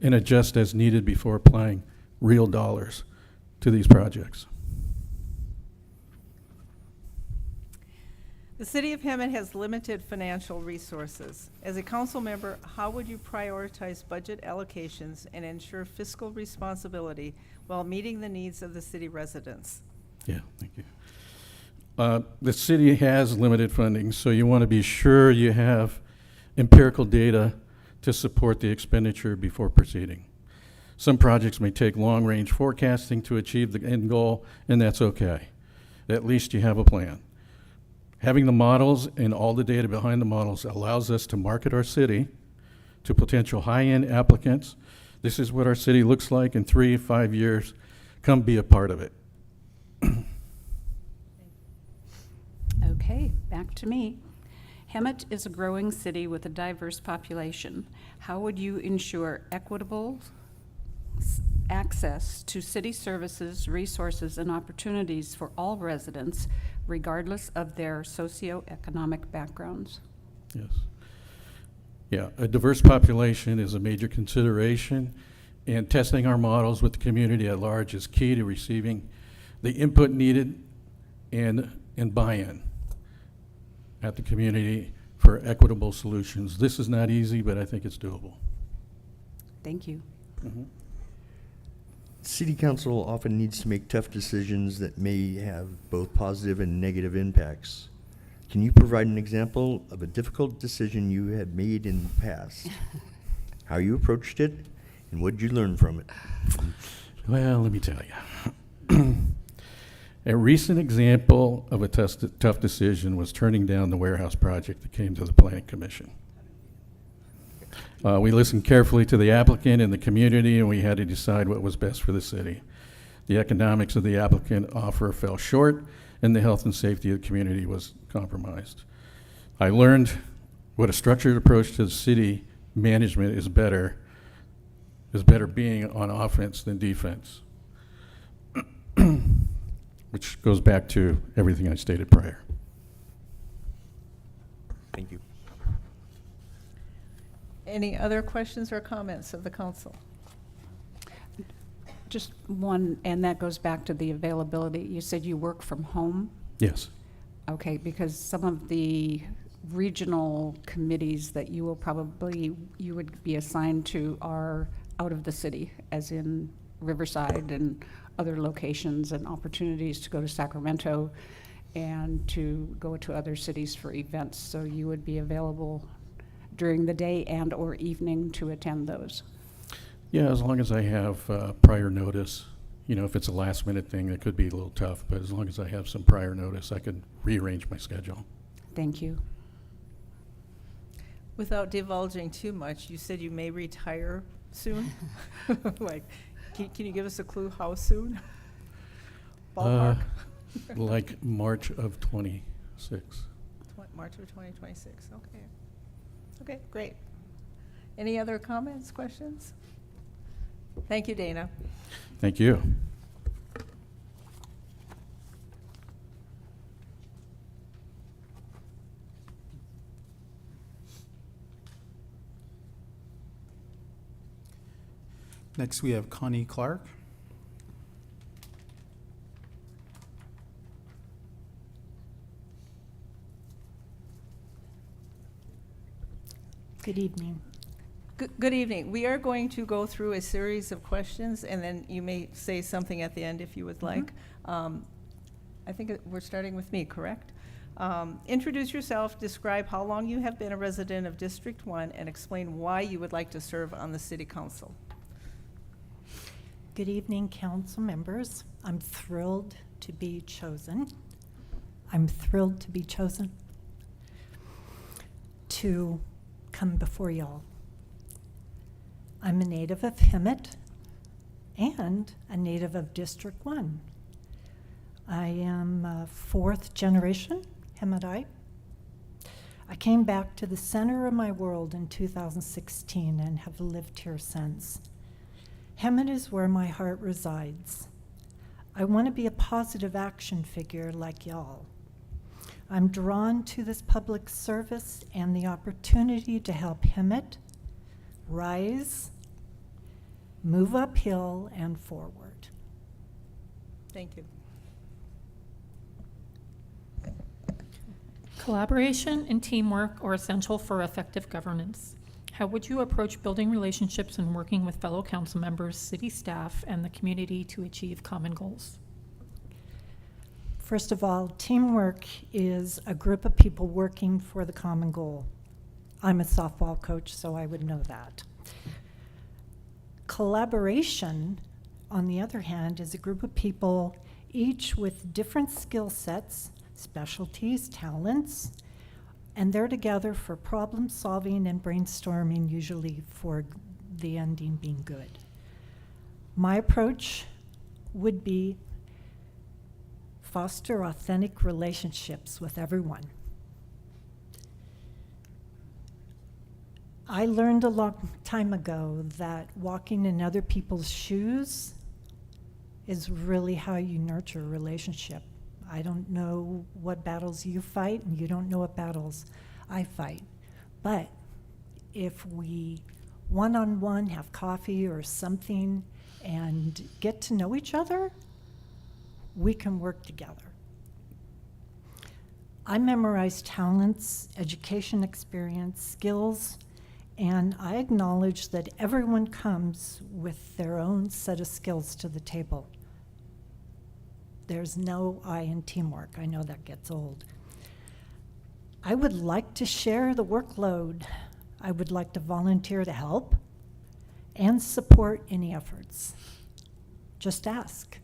and adjust as needed before applying real dollars to these projects. The City of Hemet has limited financial resources. As a council member, how would you prioritize budget allocations and ensure fiscal responsibility while meeting the needs of the city residents? Yeah, thank you. The city has limited funding, so you want to be sure you have empirical data to support the expenditure before proceeding. Some projects may take long-range forecasting to achieve the end goal, and that's okay. At least you have a plan. Having the models and all the data behind the models allows us to market our city to potential high-end applicants. This is what our city looks like in 3 to 5 years. Come be a part of it. Okay, back to me. Hemet is a growing city with a diverse population. How would you ensure equitable access to city services, resources, and opportunities for all residents, regardless of their socioeconomic backgrounds? Yes. Yeah, a diverse population is a major consideration, and testing our models with the community at large is key to receiving the input needed and buy-in at the community for equitable solutions. This is not easy, but I think it's doable. Thank you. City council often needs to make tough decisions that may have both positive and negative impacts. Can you provide an example of a difficult decision you had made in the past? How you approached it, and what did you learn from it? Well, let me tell you. A recent example of a tough decision was turning down the warehouse project that came to the Planning Commission. We listened carefully to the applicant and the community, and we had to decide what was best for the city. The economics of the applicant offer fell short, and the health and safety of the community was compromised. I learned what a structured approach to the city management is better being on offense than defense, which goes back to everything I stated prior. Thank you. Any other questions or comments of the council? Just one, and that goes back to the availability. You said you work from home? Yes. Okay, because some of the regional committees that you would be assigned to are out of the city, as in Riverside and other locations, and opportunities to go to Sacramento and to go to other cities for events. So you would be available during the day and or evening to attend those. Yeah, as long as I have prior notice. You know, if it's a last minute thing, it could be a little tough, but as long as I have some prior notice, I can rearrange my schedule. Thank you. Without divulging too much, you said you may retire soon? Like, can you give us a clue how soon? Ballpark? Like March of 26. March of 2026, okay. Okay, great. Any other comments, questions? Thank you, Dana. Thank you. Next, we have Connie Clark. Good evening. Good evening. We are going to go through a series of questions, and then you may say something at the end if you would like. I think we're starting with me, correct? Introduce yourself, describe how long you have been a resident of District 1, and explain why you would like to serve on the City Council. Good evening, council members. I'm thrilled to be chosen. I'm thrilled to be chosen to come before y'all. I'm a native of Hemet and a native of District 1. I am a fourth generation Hemetite. I came back to the center of my world in 2016 and have lived here since. Hemet is where my heart resides. I want to be a positive action figure like y'all. I'm drawn to this public service and the opportunity to help Hemet rise, move uphill and forward. Thank you. Collaboration and teamwork are essential for effective governance. How would you approach building relationships and working with fellow council members, city staff, and the community to achieve common goals? First of all, teamwork is a group of people working for the common goal. I'm a softball coach, so I would know that. Collaboration, on the other hand, is a group of people, each with different skill sets, specialties, talents, and they're together for problem solving and brainstorming, usually for the ending being good. My approach would be foster authentic relationships with everyone. I learned a long time ago that walking in other people's shoes is really how you nurture a relationship. I don't know what battles you fight, and you don't know what battles I fight. But if we one-on-one have coffee or something and get to know each other, we can work together. I memorize talents, education experience, skills, and I acknowledge that everyone comes with their own set of skills to the table. There's no I in teamwork. I know that gets old. I would like to share the workload. I would like to volunteer to help and support any efforts. Just ask.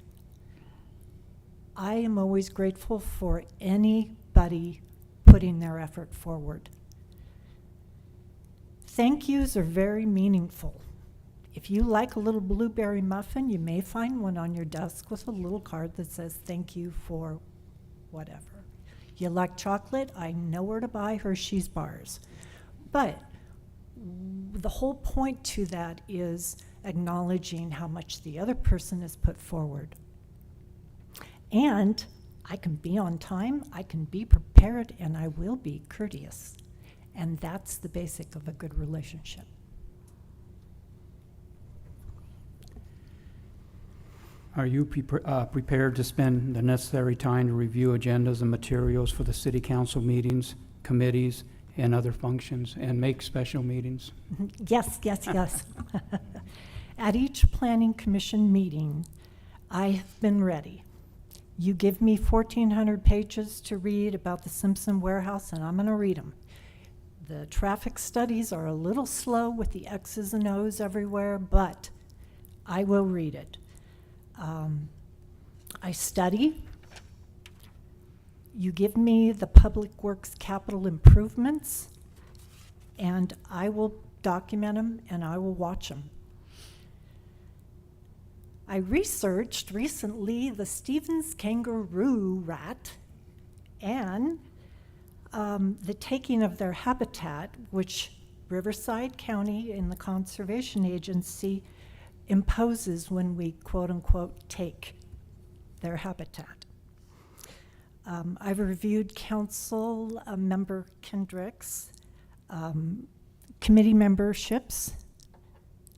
I am always grateful for anybody putting their effort forward. Thank yous are very meaningful. If you like a little blueberry muffin, you may find one on your desk with a little card that says thank you for whatever. You like chocolate? I know where to buy Hershey's bars. But the whole point to that is acknowledging how much the other person has put forward. And I can be on time, I can be prepared, and I will be courteous. And that's the basic of a good relationship. Are you prepared to spend the necessary time to review agendas and materials for the city council meetings, committees, and other functions, and make special meetings? Yes, yes, yes. At each planning commission meeting, I have been ready. You give me 1,400 pages to read about the Simpson warehouse, and I'm going to read them. The traffic studies are a little slow with the X's and O's everywhere, but I will read it. I study. You give me the public works capital improvements, and I will document them and I will watch them. I researched recently the Stevens kangaroo rat and the taking of their habitat, which Riverside County and the Conservation Agency imposes when we quote unquote take their habitat. I've reviewed council member Kendrick's committee memberships,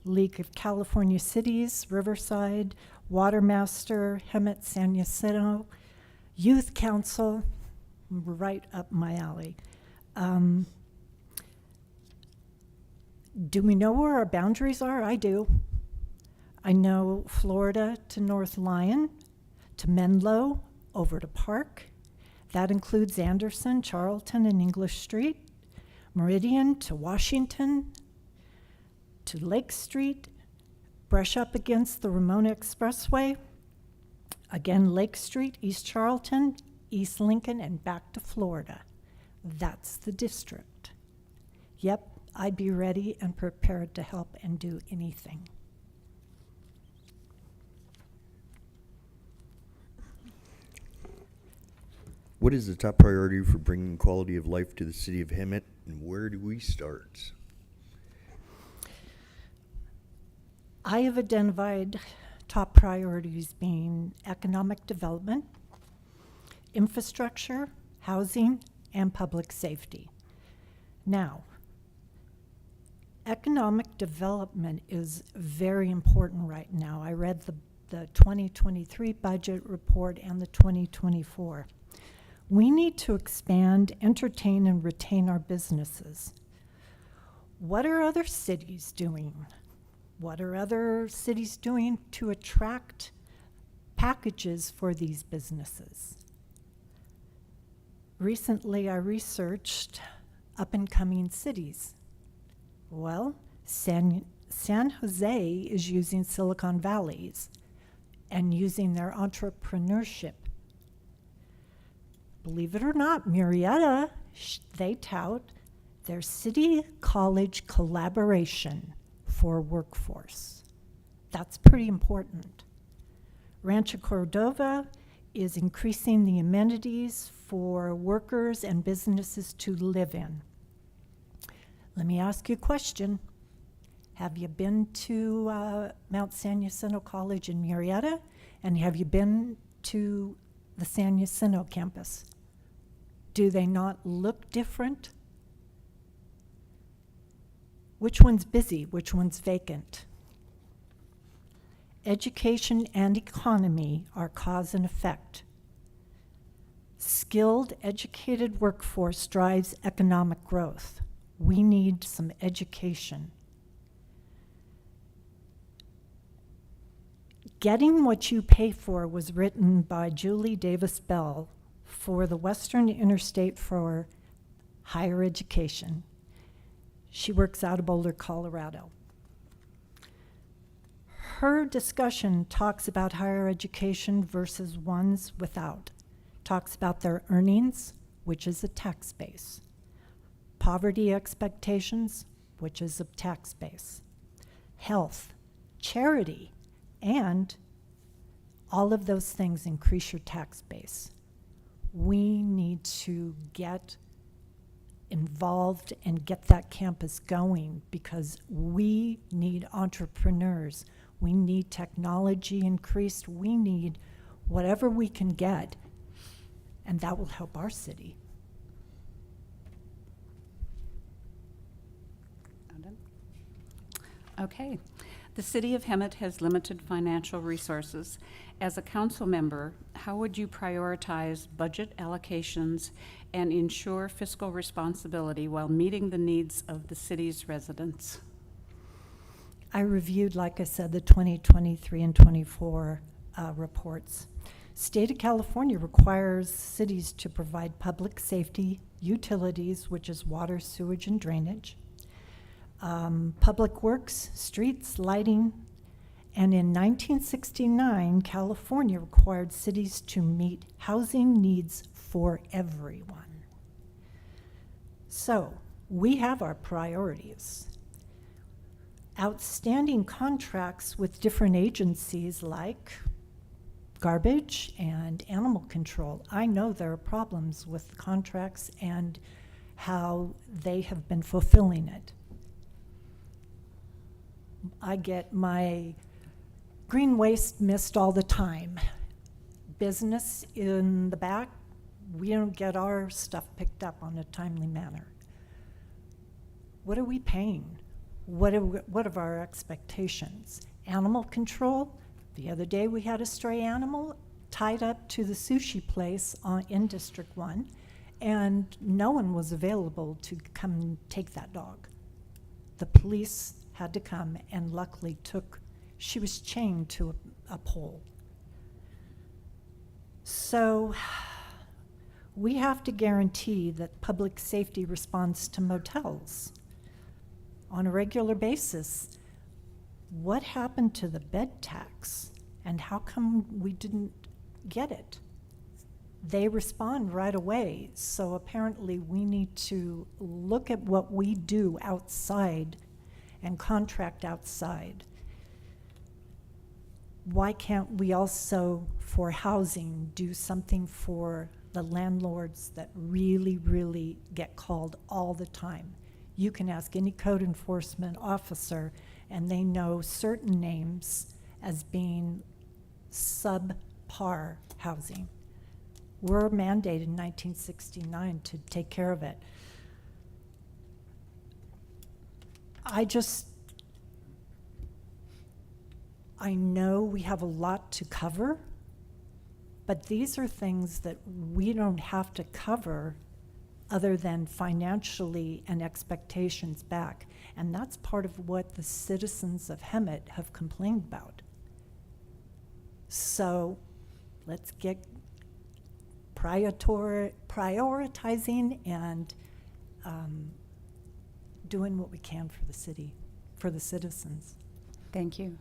League of California Cities, Riverside, Watermaster, Hemet San Jacinto, Youth Council, right up my alley. Do we know where our boundaries are? I do. I know Florida to North Lyon, to Menlo, over to Park. That includes Anderson, Charlton, and English Street. Meridian to Washington, to Lake Street, brush up against the Ramona Expressway. Again, Lake Street, East Charlton, East Lincoln, and back to Florida. That's the district. Yep, I'd be ready and prepared to help and do anything. What is the top priority for bringing quality of life to the city of Hemet, and where do we start? I have identified top priorities being economic development, infrastructure, housing, and public safety. Now, economic development is very important right now. I read the 2023 budget report and the 2024. We need to expand, entertain, and retain our businesses. What are other cities doing? What are other cities doing to attract packages for these businesses? Recently, I researched up-and-coming cities. Well, San Jose is using Silicon Valleys and using their entrepreneurship. Believe it or not, Murrieta, they tout their city-college collaboration for workforce. That's pretty important. Rancho Cordova is increasing the amenities for workers and businesses to live in. Let me ask you a question. Have you been to Mount San Jacinto College in Murrieta? And have you been to the San Jacinto campus? Do they not look different? Which one's busy? Which one's vacant? Education and economy are cause and effect. Skilled, educated workforce drives economic growth. We need some education. Getting What You Pay For was written by Julie Davis Bell for the Western Interstate for Higher Education. She works out of Boulder, Colorado. Her discussion talks about higher education versus ones without. Talks about their earnings, which is a tax base. Poverty expectations, which is a tax base. Health, charity, and all of those things increase your tax base. We need to get involved and get that campus going because we need entrepreneurs. We need technology increased. We need whatever we can get, and that will help our city. Okay. The City of Hemet has limited financial resources. As a council member, how would you prioritize budget allocations and ensure fiscal responsibility while meeting the needs of the city's residents? I reviewed, like I said, the 2023 and 24 reports. State of California requires cities to provide public safety, utilities, which is water, sewage, and drainage, public works, streets, lighting, and in 1969, California required cities to meet housing needs for everyone. So, we have our priorities. Outstanding contracts with different agencies like garbage and animal control. I know there are problems with contracts and how they have been fulfilling it. I get my green waste missed all the time. Business in the back, we don't get our stuff picked up on a timely manner. What are we paying? What are our expectations? Animal control, the other day we had a stray animal tied up to the sushi place in District 1, and no one was available to come and take that dog. The police had to come and luckily she was chained to a pole. So we have to guarantee that public safety responds to motels on a regular basis. What happened to the bed tax and how come we didn't get it? They respond right away, so apparently we need to look at what we do outside and contract outside. Why can't we also, for housing, do something for the landlords that really, really get called all the time? You can ask any code enforcement officer, and they know certain names as being subpar housing. We're mandated in 1969 to take care of it. I know we have a lot to cover, but these are things that we don't have to cover other than financially and expectations back. And that's part of what the citizens of Hemet have complained about. So let's get prioritizing and doing what we can for the city, for the citizens. Thank you.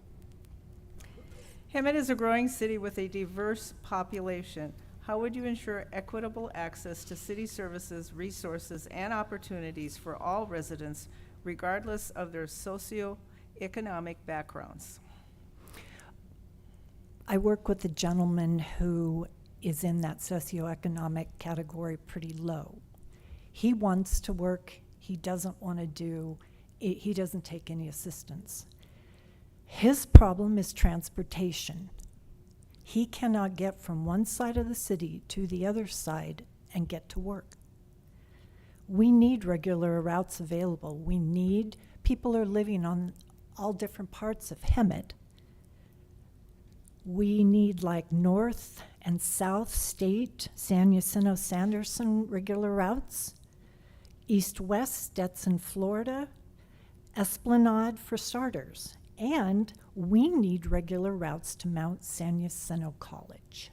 Hemet is a growing city with a diverse population. How would you ensure equitable access to city services, resources, and opportunities for all residents, regardless of their socioeconomic backgrounds? I work with a gentleman who is in that socioeconomic category pretty low. He wants to work. He doesn't want to do, he doesn't take any assistance. His problem is transportation. He cannot get from one side of the city to the other side and get to work. We need regular routes available. We need, people are living on all different parts of Hemet. We need like north and south state, San Jacinto, Sanderson regular routes, east-west, Stetson, Florida, Esplanade for starters. And we need regular routes to Mount San Jacinto College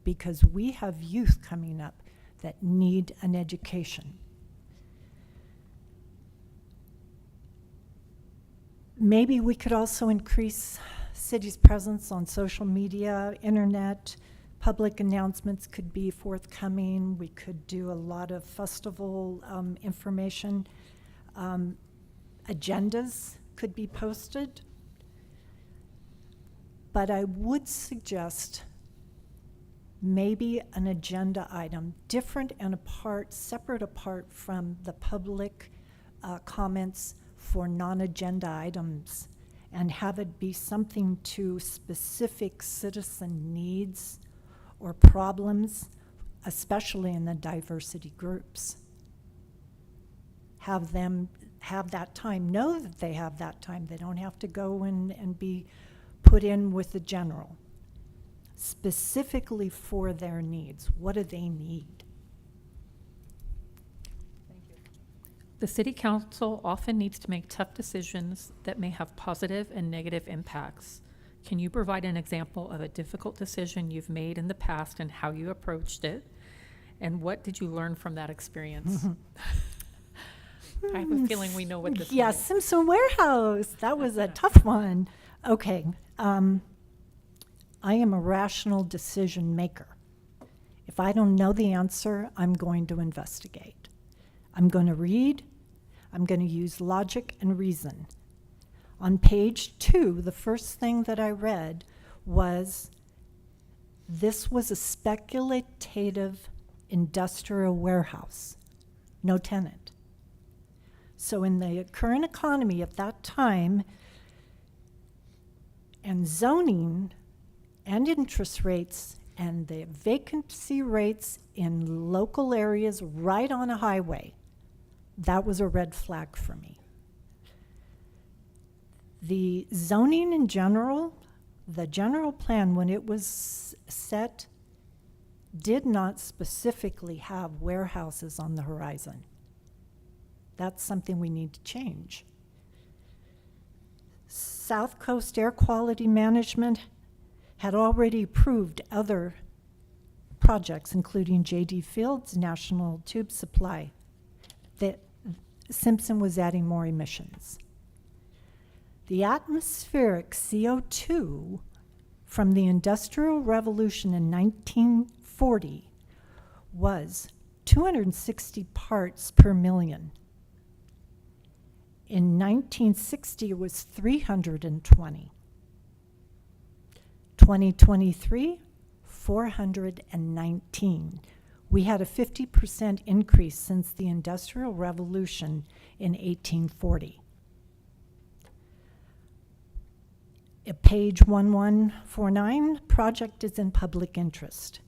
because we have youth coming up that need an education. Maybe we could also increase city's presence on social media, internet, public announcements could be forthcoming. We could do a lot of festival information. Agendas could be posted. But I would suggest maybe an agenda item, different and apart, separate apart from the public comments for non-agenda items, and have it be something to specific citizen needs or problems, especially in the diversity groups. Have them have that time, know that they have that time. They don't have to go in and be put in with the general. Specifically for their needs. What do they need? Thank you. The city council often needs to make tough decisions that may have positive and negative impacts. Can you provide an example of a difficult decision you've made in the past and how you approached it? And what did you learn from that experience? I have a feeling we know what this Yeah, is. Simpson Warehouse. That was a tough one. Okay. I am a rational decision maker. If I don't know the answer, I'm going to investigate. I'm going to read. I'm going to use logic and reason. On page 2, the first thing that I read was, this was a speculative industrial warehouse, no tenant. So in the current economy at that time, and zoning and interest rates and the vacancy rates in local areas right on a highway, that was a red flag for me. The zoning in general, the general plan when it was set, did not specifically have warehouses on the horizon. That's something we need to change. South Coast Air Quality Management had already approved other projects, including J.D. Field's National Tube Supply, that Simpson was adding more emissions. The atmospheric CO2 from the Industrial Revolution in 1940 was 260 parts per million. In 1960, it was 320. 2023, 419. We had a 50% increase since the Industrial Revolution in 1840. At page 1149, project is in public interest.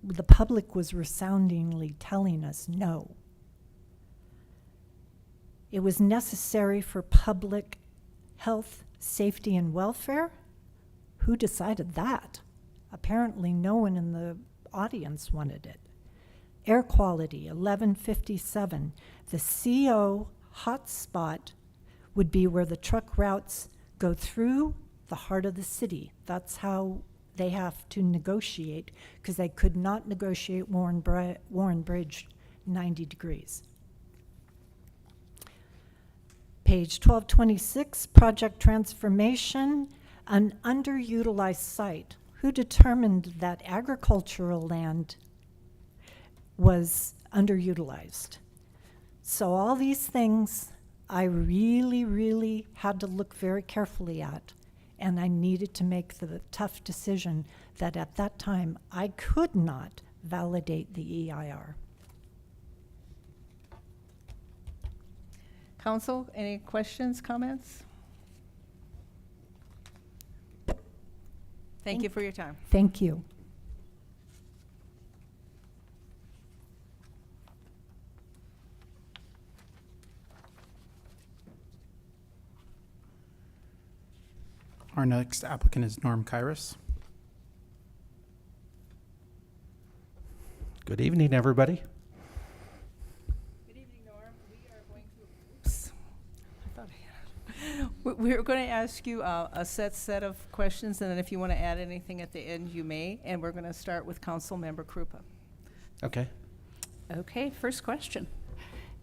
The public was resoundingly telling us no. It was necessary for public health, safety, and welfare? Who decided that? Apparently no one in the audience wanted it. Air quality, 1157. The CO hotspot would be where the truck routes go through the heart of the city. That's how they have to negotiate, because they could not negotiate Warren Bridge 90 degrees. Page 1226, project transformation, an underutilized site. Who determined that agricultural land was underutilized? So all these things I really, really had to look very carefully at, and I needed to make the tough decision that at that time I could not validate the EIR. Council, any questions, comments? Thank you for your time. Thank you. Our next applicant is Norm Kairos. Good evening, everybody. Good evening, Norm. We are going to, oops. I thought I had it. We're going to ask you a set of questions, and then if you want to add anything at the end, you may. And we're going to start with Councilmember Krupa. Okay. Okay, first question.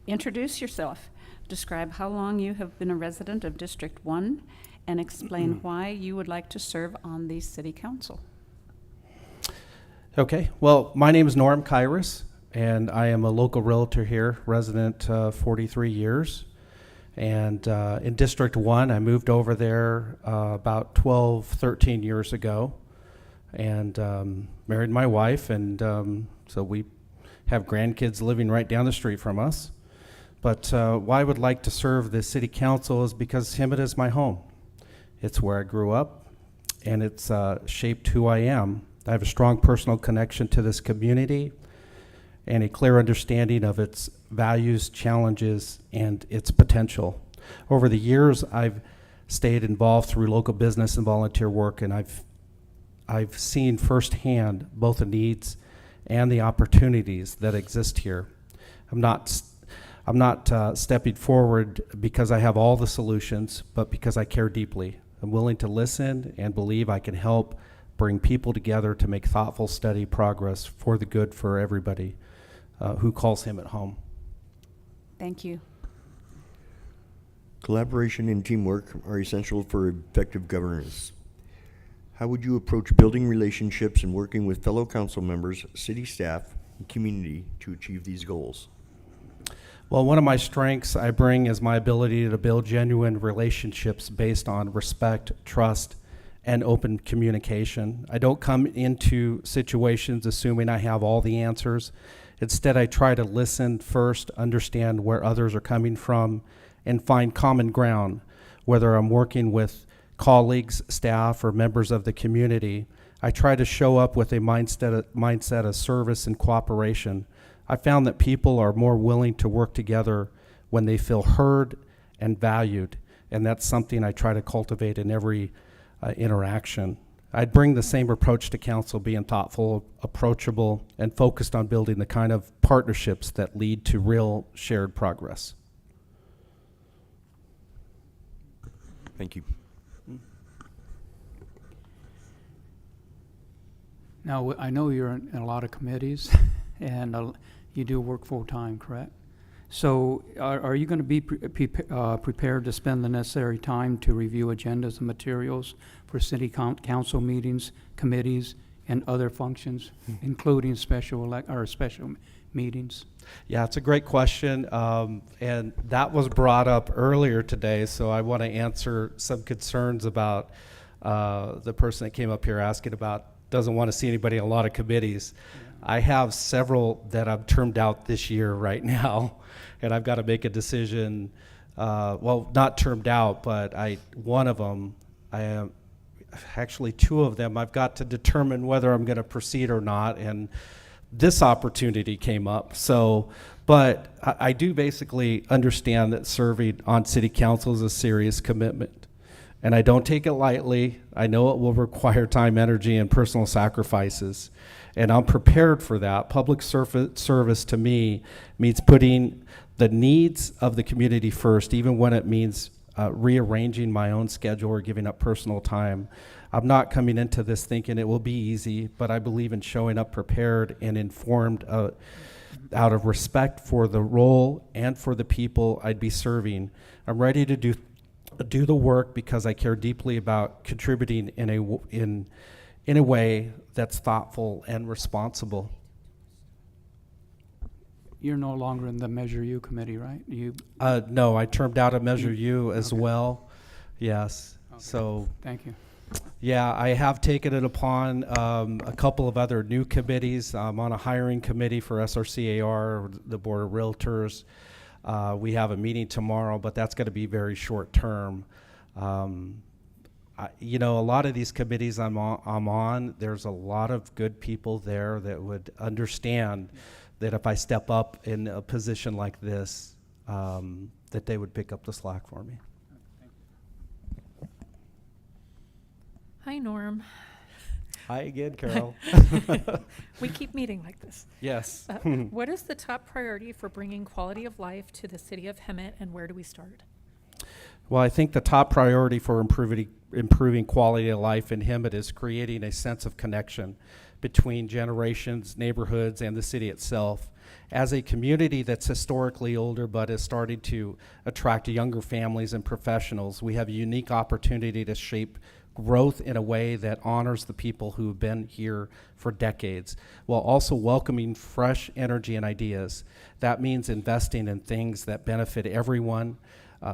Introduce yourself. Describe how long you have been a resident of District 1 and explain why you would like to serve on the City Council. Okay. Well, my name is Norm Kairos, and I am a local realtor here, resident 43 years. And in District 1, I moved over there about 12, 13 years ago, and married my wife, and so we have grandkids living right down the street from us. But why I would like to serve the City Council is because Hemet is my home. It's where I grew up, and it's shaped who I am. I have a strong personal connection to this community and a clear understanding of its values, challenges, and its potential. Over the years, I've stayed involved through local business and volunteer work, and I've seen firsthand both the needs and the opportunities that exist here. I'm not stepping forward because I have all the solutions, but because I care deeply. I'm willing to listen and believe I can help bring people together to make thoughtful, steady progress for the good for everybody who calls Hemet home. Thank you. Collaboration and teamwork are essential for effective governance. How would you approach building relationships and working with fellow council members, city staff, and community to achieve these goals? Well, one of my strengths I bring is my ability to build genuine relationships based on respect, trust, and open communication. I don't come into situations assuming I have all the answers. Instead, I try to listen first, understand where others are coming from, and find common ground, whether I'm working with colleagues, staff, or members of the community. I try to show up with a mindset of service and cooperation. I found that people are more willing to work together when they feel heard and valued, and that's something I try to cultivate in every interaction. I'd bring the same approach to council, being thoughtful, approachable, and focused on building the kind of partnerships that lead to real shared progress. Thank you. Now, I know you're in a lot of committees, and you do work full-time, correct? So are you going to be prepared to spend the necessary time to review agendas and materials for city council meetings, committees, and other functions, including special meetings? Yeah, it's a great question, and that was brought up earlier today, so I want to answer some concerns about the person that came up here asking about doesn't want to see anybody in a lot of committees. I have several that I've termed out this year right now, and I've got to make a decision. Well, not termed out, but one of them, actually two of them, I've got to determine whether I'm going to proceed or not, and this opportunity came up. So But I do basically understand that serving on city council is a serious commitment. And I don't take it lightly. I know it will require time, energy, and personal sacrifices. And I'm prepared for that. Public service to me means putting the needs of the community first, even when it means rearranging my own schedule or giving up personal time. I'm not coming into this thinking it will be easy, but I believe in showing up prepared and informed out of respect for the role and for the people I'd be serving. I'm ready to do the work because I care deeply about contributing in a way that's thoughtful and responsible. You're no longer in the Measure U committee, right? No, I termed out a Measure U as Okay. well. Yes. Okay. So, Thank you. yeah, I have taken it upon a couple of other new committees. I'm on a hiring committee for SRCAR, the Board of Realtors. We have a meeting tomorrow, but that's going to be very short term. You know, a lot of these committees I'm on, there's a lot of good people there that would understand that if I step up in a position like this, that they would pick up the slack for me. Hi, Norm. Hi again, Carol. We keep meeting like this. Yes. What is the top priority for bringing quality of life to the city of Hemet, and where do we start? Well, I think the top priority for improving quality of life in Hemet is creating a sense of connection between generations, neighborhoods, and the city itself. As a community that's historically older but is starting to attract younger families and professionals, we have a unique opportunity to shape growth in a way that honors the people who have been here for decades, while also welcoming fresh energy and ideas. That means investing in things that benefit everyone,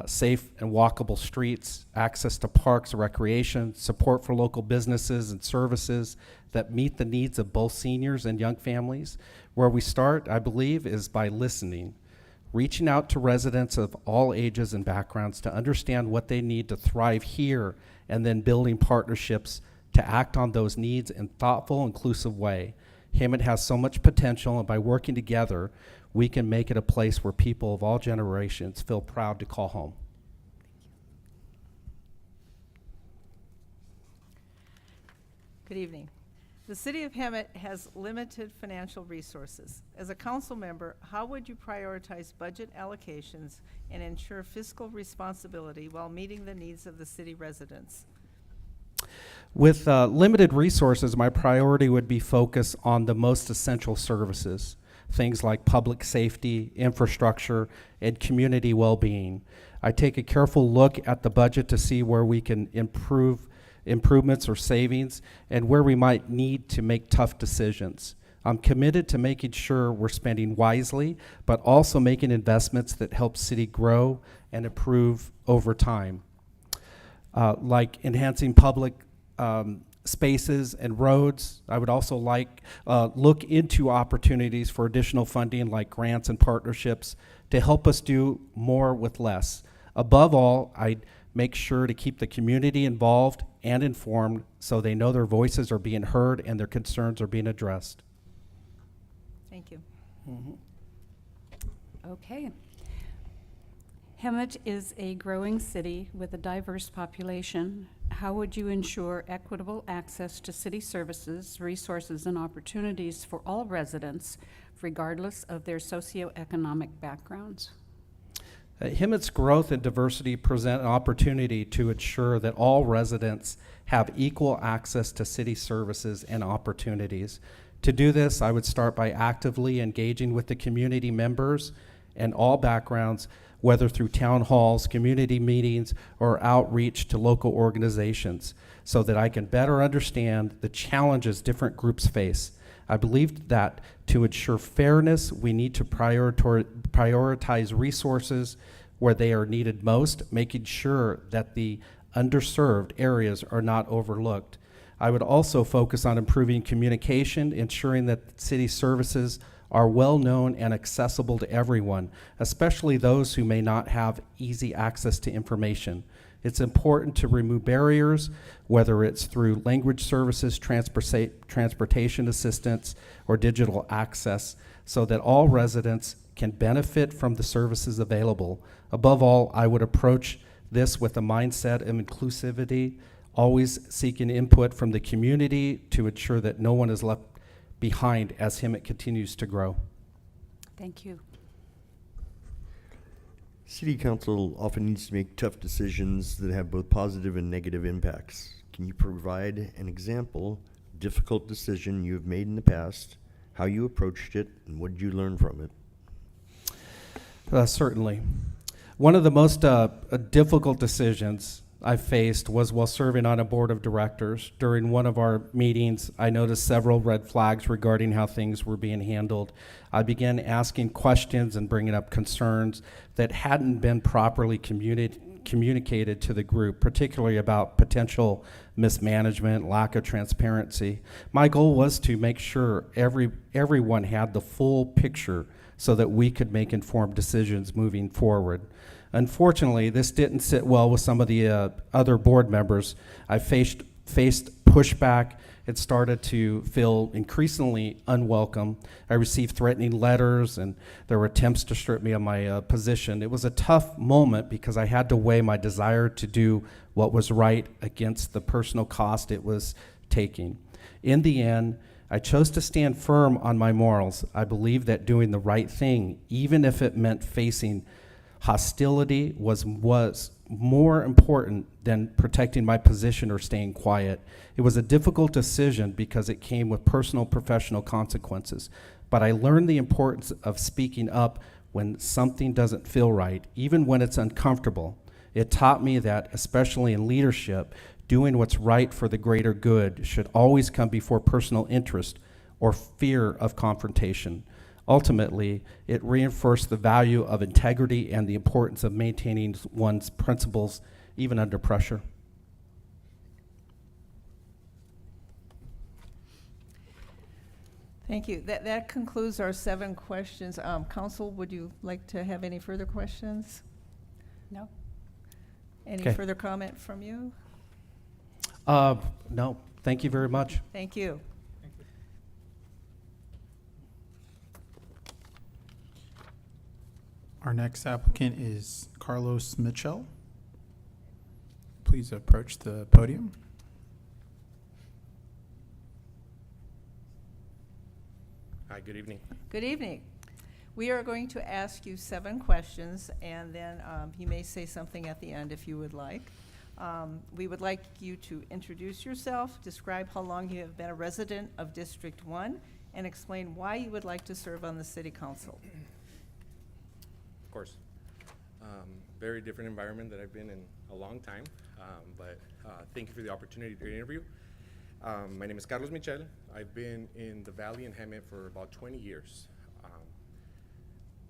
safe and walkable streets, access to parks, recreation, support for local businesses and services that meet the needs of both seniors and young families. Where we start, I believe, is by listening, reaching out to residents of all ages and backgrounds to understand what they need to thrive here, and then building partnerships to act on those needs in thoughtful, inclusive way. Hemet has so much potential, and by working together, we can make it a place where people of all generations feel proud to call home. Good evening. The City of Hemet has limited financial resources. As a council member, how would you prioritize budget allocations and ensure fiscal responsibility while meeting the needs of the city residents? With limited resources, my priority would be focused on the most essential services, things like public safety, infrastructure, and community well-being. I take a careful look at the budget to see where we can improvements or savings and where we might need to make tough decisions. I'm committed to making sure we're spending wisely, but also making investments that help city grow and improve over time, like enhancing public spaces and roads. I would also like look into opportunities for additional funding like grants and partnerships to help us do more with less. Above all, I make sure to keep the community involved and informed so they know their voices are being heard and their concerns are being addressed. Thank you. Okay. Hemet is a growing city with a diverse population. How would you ensure equitable access to city services, resources, and opportunities for all residents, regardless of their socioeconomic backgrounds? Hemet's growth and diversity present an opportunity to ensure that all residents have equal access to city services and opportunities. To do this, I would start by actively engaging with the community members and all backgrounds, whether through town halls, community meetings, or outreach to local organizations, so that I can better understand the challenges different groups face. I believe that to ensure fairness, we need to prioritize resources where they are needed most, making sure that the underserved areas are not overlooked. I would also focus on improving communication, ensuring that city services are well known and accessible to everyone, especially those who may not have easy access to information. It's important to remove barriers, whether it's through language services, transportation assistance, or digital access, so that all residents can benefit from the services available. Above all, I would approach this with a mindset of inclusivity, always seeking input from the community to ensure that no one is left behind as Hemet continues to grow. Thank you. City council often needs to make tough decisions that have both positive and negative impacts. Can you provide an example, difficult decision you have made in the past, how you approached it, and what did you learn from it? Certainly. One of the most difficult decisions I faced was while serving on a board of directors. During one of our meetings, I noticed several red flags regarding how things were being handled. I began asking questions and bringing up concerns that hadn't been properly communicated to the group, particularly about potential mismanagement, lack of transparency. My goal was to make sure everyone had the full picture so that we could make informed decisions moving forward. Unfortunately, this didn't sit well with some of the other board members. I faced pushback. It started to feel increasingly unwelcome. I received threatening letters, and there were attempts to strip me of my position. It was a tough moment because I had to weigh my desire to do what was right against the personal cost it was taking. In the end, I chose to stand firm on my morals. I believe that doing the right thing, even if it meant facing hostility, was more important than protecting my position or staying quiet. It was a difficult decision because it came with personal, professional consequences. But I learned the importance of speaking up when something doesn't feel right, even when it's uncomfortable. It taught me that, especially in leadership, doing what's right for the greater good should always come before personal interest or fear of confrontation. Ultimately, it reinforced the value of integrity and the importance of maintaining one's principles even under pressure. Thank you. That concludes our 7 questions. Council, would you like to have any further questions? No? Any Okay. further comment from you? No, thank you very much. Thank you. Our next applicant is Carlos Mitchell. Please approach the podium. Hi, good evening. Good evening. We are going to ask you 7 questions, and then you may say something at the end if you would like. We would like you to introduce yourself, describe how long you have been a resident of District 1, and explain why you would like to serve on the City Council. Of course. Very different environment that I've been in a long time, but thank you for the opportunity to interview. My name is Carlos Michel. I've been in the Valley and Hemet for about 20 years.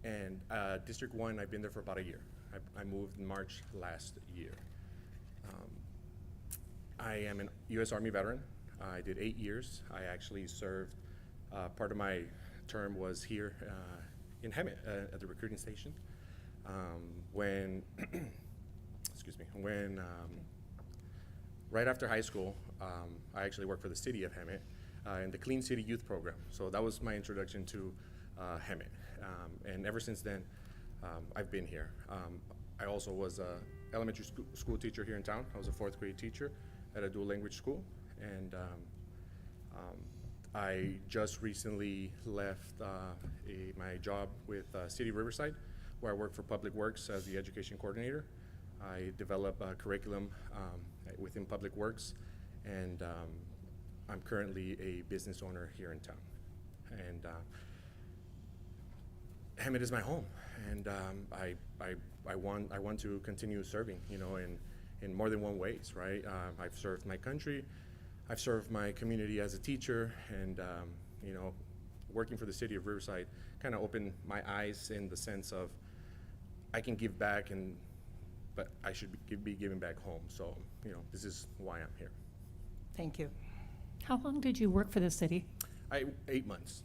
And District 1, I've been there for about a year. I moved in March last year. I am a U.S. Army veteran. I did 8 years. I actually served, part of my term was here in Hemet at the recruiting station. When, excuse me, right after high school, I actually worked for the city of Hemet in the Clean City Youth Program. So that was my introduction to Hemet. And ever since then, I've been here. I also was an elementary school teacher here in town. I was a 4th grade teacher at a dual language school. And I just recently left my job with City Riverside, where I work for Public Works as the education coordinator. I develop a curriculum within Public Works, and I'm currently a business owner here in town. And Hemet is my home, and I want to continue serving, you know, in more than one ways, right? I've served my country, I've served my community as a teacher, and you know, working for the city of Riverside kind of opened my eyes in the sense of I can give back, but I should be giving back home. So, you know, this is why I'm here. Thank you. How long did you work for the city? 8 months.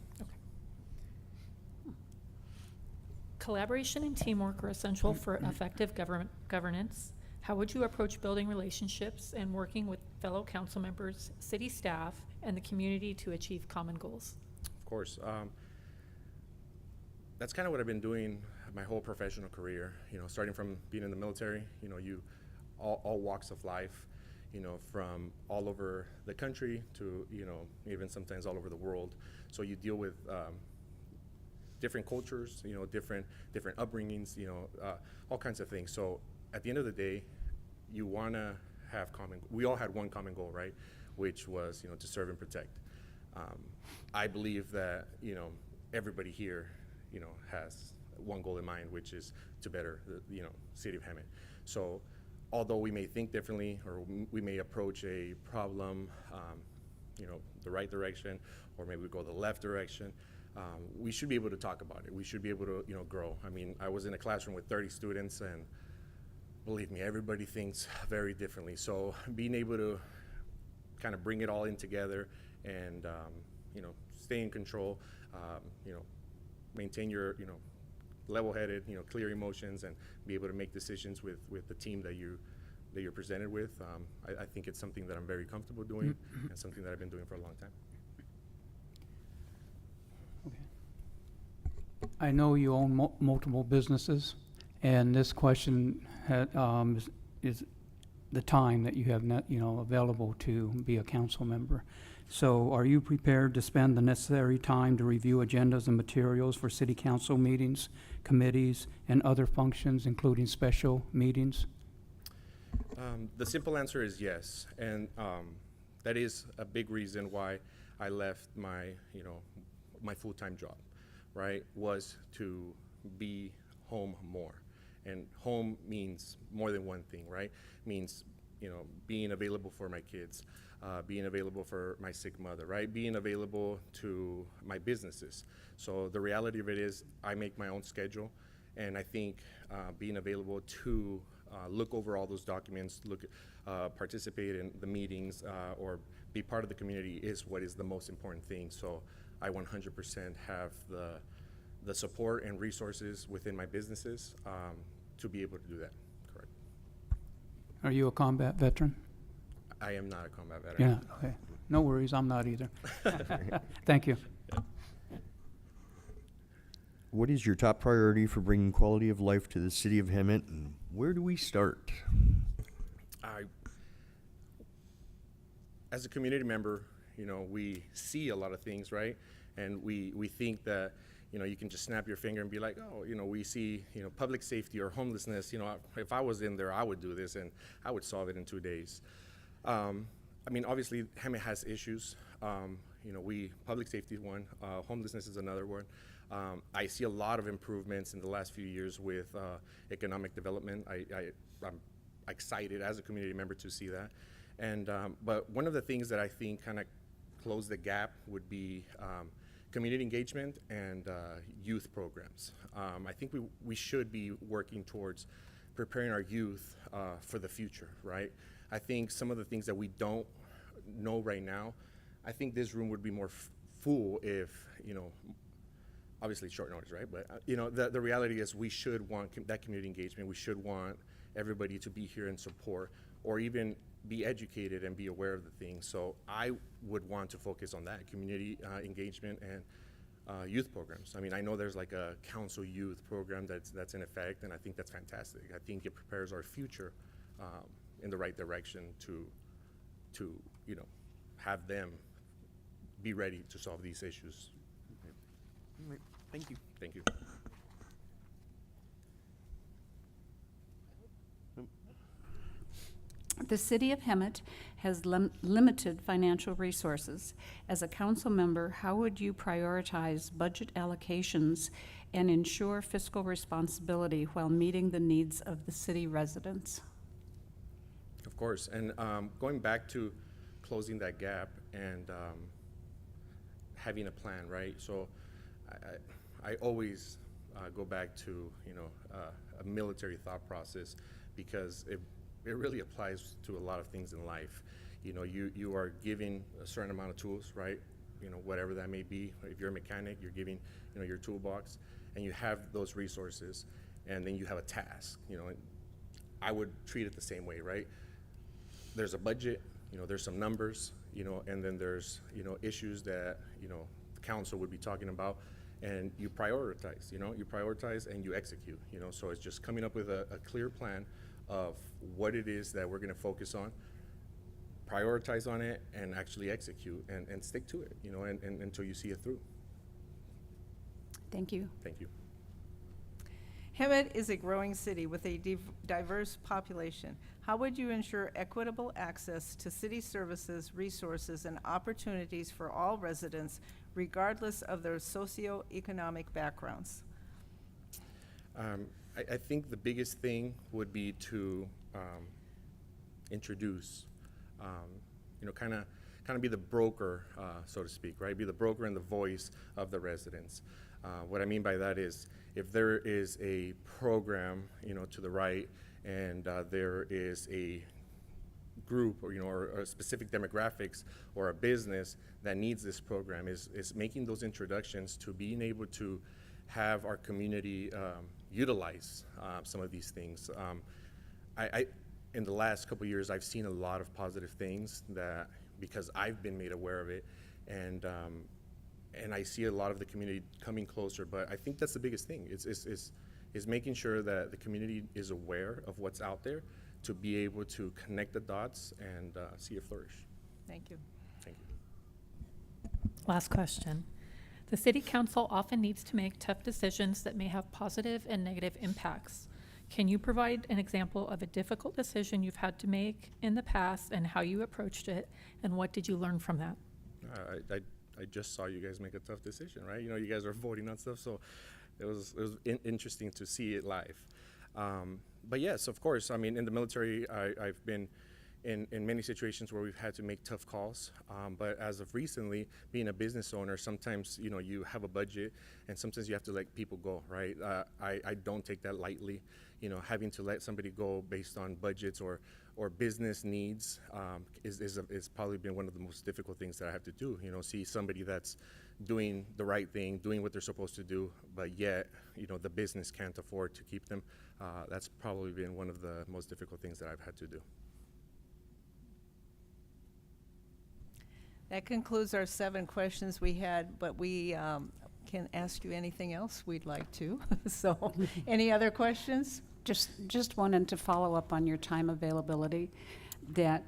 Collaboration and teamwork are essential for effective governance. How would you approach building relationships and working with fellow council members, city staff, and the community to achieve common goals? Of course. that's kind of what I've been doing my whole professional career, starting from being in the military, all walks of life, from all over the country to, even sometimes all over the world. So you deal with different cultures, different upbringings, all kinds of things. So at the end of the day, you want to have we all had one common goal, right? Which was, to serve and protect. I believe that, everybody here, has one goal in mind, which is to better the, city of Hemet. So although we may think differently, or we may approach a problem, the right direction, or maybe we go the left direction, we should be able to talk about it. We should be able to, grow. I mean, I was in a classroom with 30 students, and believe me, everybody thinks very differently. So being able to kind of bring it all in together and, stay in control, maintain your, level-headed, clear emotions, and be able to make decisions with the team that you're presented with. I think it's something that I'm very comfortable doing and something that I've been doing for a long time. I know you own multiple businesses, and this question is the time that you have available to be a council member. So are you prepared to spend the necessary time to review agendas and materials for city council meetings, committees, and other functions, including special meetings? The simple answer is yes, and that is a big reason why I left my full-time job, right, was to be home more. And home means more than one thing, right? Means, being available for my kids, being available for my sick mother, right? Being available to my businesses. So the reality of it is I make my own schedule, and I think being available to look over all those documents, participate in the meetings, or be part of the community is what is the most important thing. So I 100% have the support and resources within my businesses to be able to do that. Correct. Are you a combat veteran? I am not a combat veteran. Yeah, okay. No worries, I'm not either. Thank you. What is your top priority for bringing quality of life to the city of Hemet, and where do we start? As a community member, we see a lot of things, right? And we think that, you can just snap your finger and be like, oh, we see, public safety or homelessness. If I was in there, I would do this, and I would solve it in 2 days. I mean, obviously, Hemet has issues. Public safety is one, homelessness is another one. I see a lot of improvements in the last few years with economic development. I'm excited as a community member to see that. And but one of the things that I think kind of close the gap would be community engagement and youth programs. I think we should be working towards preparing our youth for the future, right? I think some of the things that we don't know right now, I think this room would be more full if, obviously short notice, right? But, the reality is we should want that community engagement. We should want everybody to be here and support, or even be educated and be aware of the things. So I would want to focus on that, community engagement and youth programs. I mean, I know there's like a council youth program that's in effect, and I think that's fantastic. I think it prepares our future in the right direction to have them be ready to solve these issues. Thank you. Thank you. The city of Hemet has limited financial resources. As a council member, how would you prioritize budget allocations and ensure fiscal responsibility while meeting the needs of the city residents? Of course, and going back to closing that gap and having a plan, right? So I always go back to a military thought process, because it really applies to a lot of things in life. You are giving a certain amount of tools, right? Whatever that may be. If you're a mechanic, you're giving your toolbox, and you have those resources, and then you have a task. And I would treat it the same way, right? There's a budget, there's some numbers, and then there's issues that the council would be talking about, and you prioritize, you prioritize and you execute, so it's just coming up with a clear plan of what it is that we're going to focus on, prioritize on it, and actually execute and stick to it, and until you see it through. Thank you. Thank you. Hemet is a growing city with a diverse population. How would you ensure equitable access to city services, resources, and opportunities for all residents, regardless of their socioeconomic backgrounds? I think the biggest thing would be to introduce, kind of be the broker, so to speak, right? Be the broker and the voice of the residents. What I mean by that is, if there is a program, to the right, and there is a group or specific demographics or a business that needs this program, is making those introductions to being able to have our community utilize some of these things. In the last couple of years, I've seen a lot of positive things that, because I've been made aware of it, and I see a lot of the community coming closer. But I think that's the biggest thing. Is making sure that the community is aware of what's out there to be able to connect the dots and see it flourish. Thank you. Thank you. Last question. The city council often needs to make tough decisions that may have positive and negative impacts. Can you provide an example of a difficult decision you've had to make in the past and how you approached it, and what did you learn from that? I just saw you guys make a tough decision, right? You guys are voting on stuff, so it was interesting to see it live. But yes, of course, in the military, I've been in many situations where we've had to make tough calls. But as of recently, being a business owner, sometimes, you have a budget, and sometimes you have to let people go, right? I don't take that lightly. Having to let somebody go based on budgets or business needs is probably been one of the most difficult things that I have to do. See somebody that's doing the right thing, doing what they're supposed to do, but yet, the business can't afford to keep them. That's probably been one of the most difficult things that I've had to do. That concludes our 7 questions we had, but we can ask you anything else we'd like to. So, any other questions? Just wanted to follow up on your time availability, that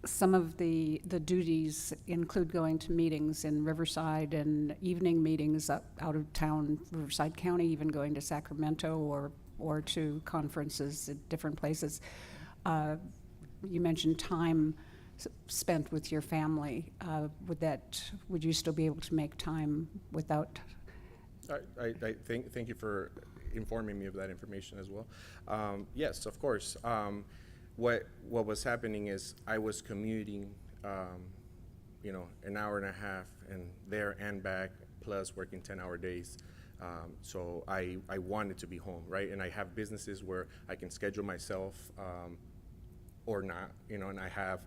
some of the duties include going to meetings in Riverside and evening meetings out of town, Riverside County, even going to Sacramento or to conferences at different places. You mentioned time spent with your family. Would you still be able to make time without? I thank you for informing me of that information as well. Yes, of course. What was happening is I was commuting, an hour and a half and there and back, plus working 10-hour days. So I wanted to be home, right? And I have businesses where I can schedule myself or not, and I have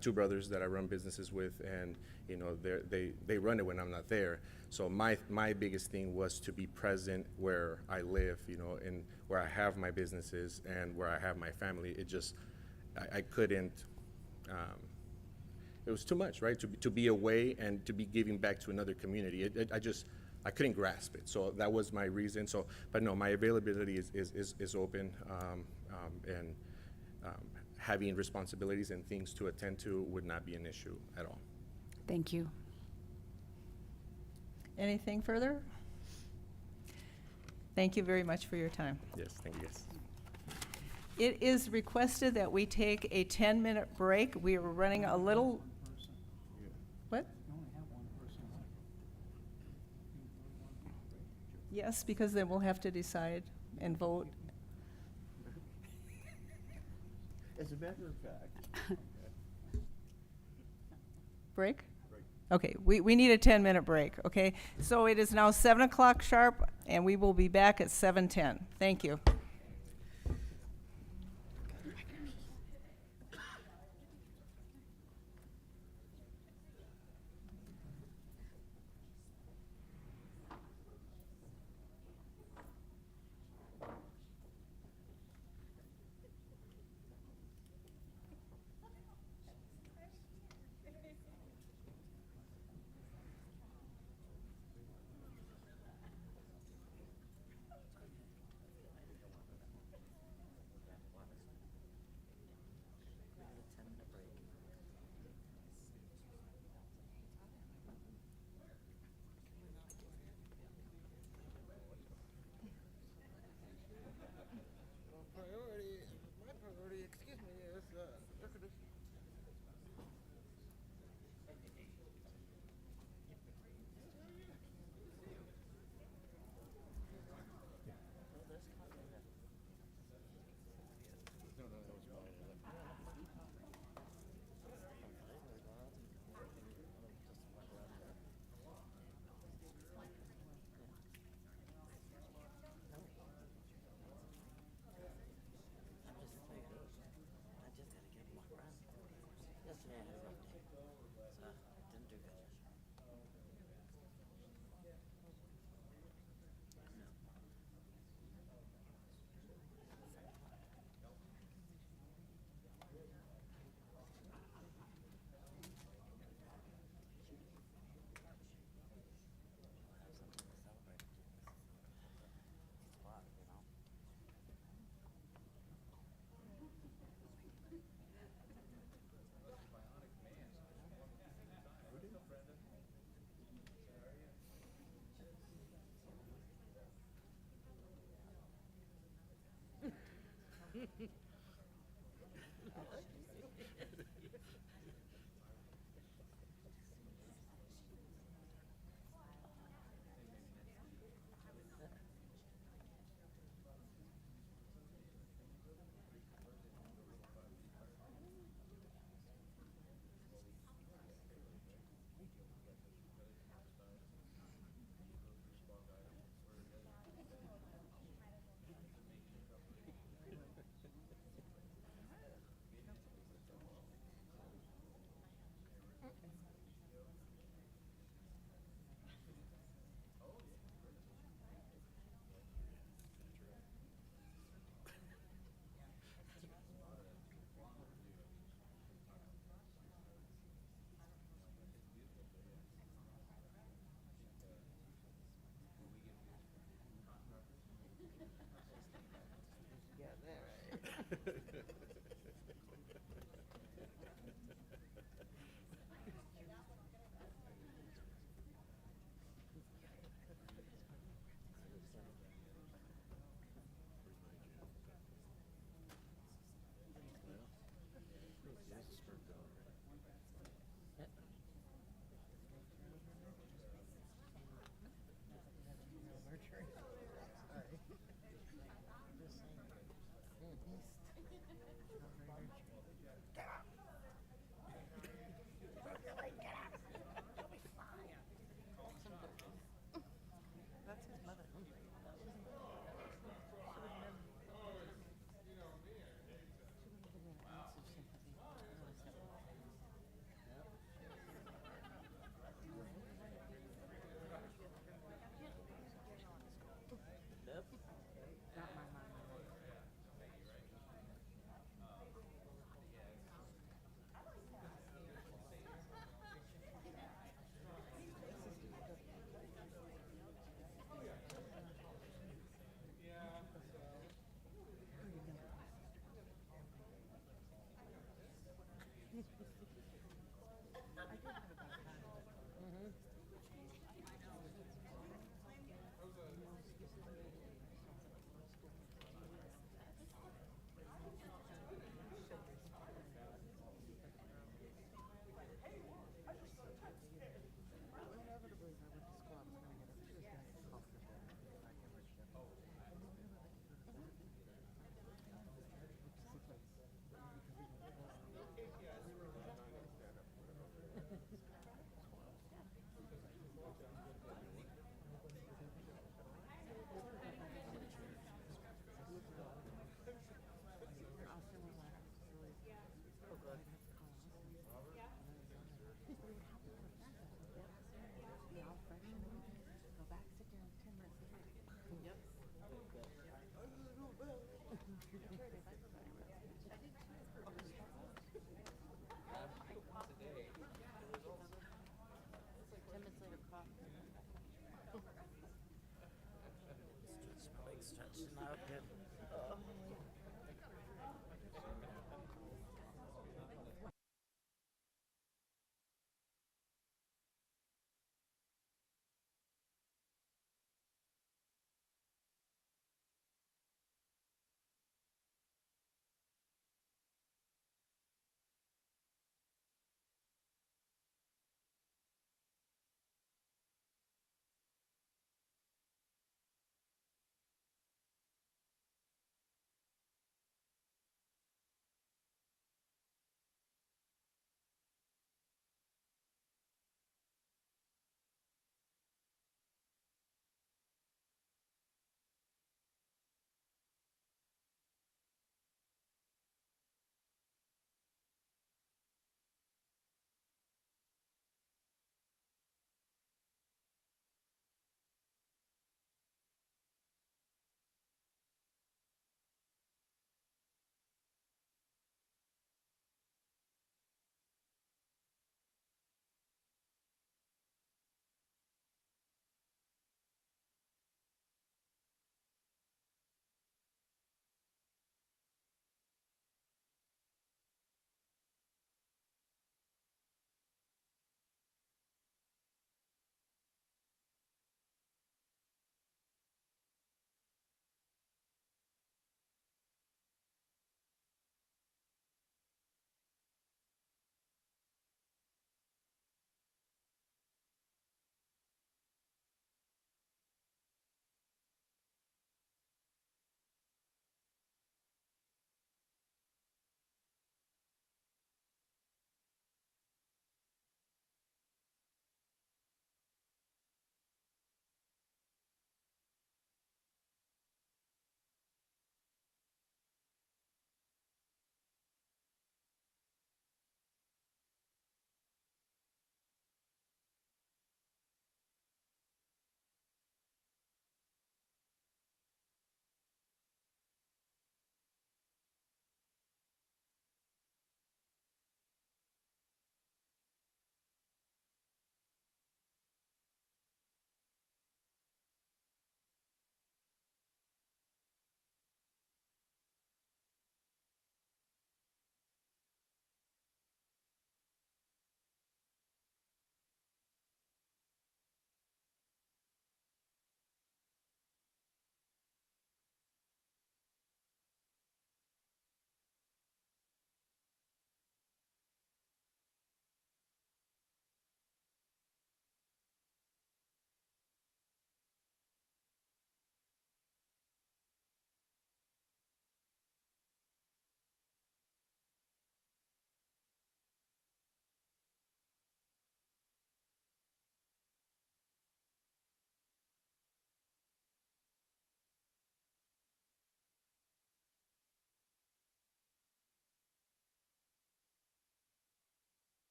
2 brothers that I run businesses with, and they run it when I'm not there. So my biggest thing was to be present where I live, and where I have my businesses and where I have my family. It just, I couldn't, it was too much, right? To be away and to be giving back to another community. I couldn't grasp it. So that was my reason. So, but no, my availability is open, and having responsibilities and things to attend to would not be an issue at all. Thank you. Anything further? Thank you very much for your time. Yes, thank you guys. It is requested that we take a 10-minute break. We are running a little. What? Yes, because then we'll have to decide and vote. As a matter of fact. Break? Okay, we need a 10-minute break, okay? So it is now 7 o'clock sharp, and we will be back at 7:10. Thank you.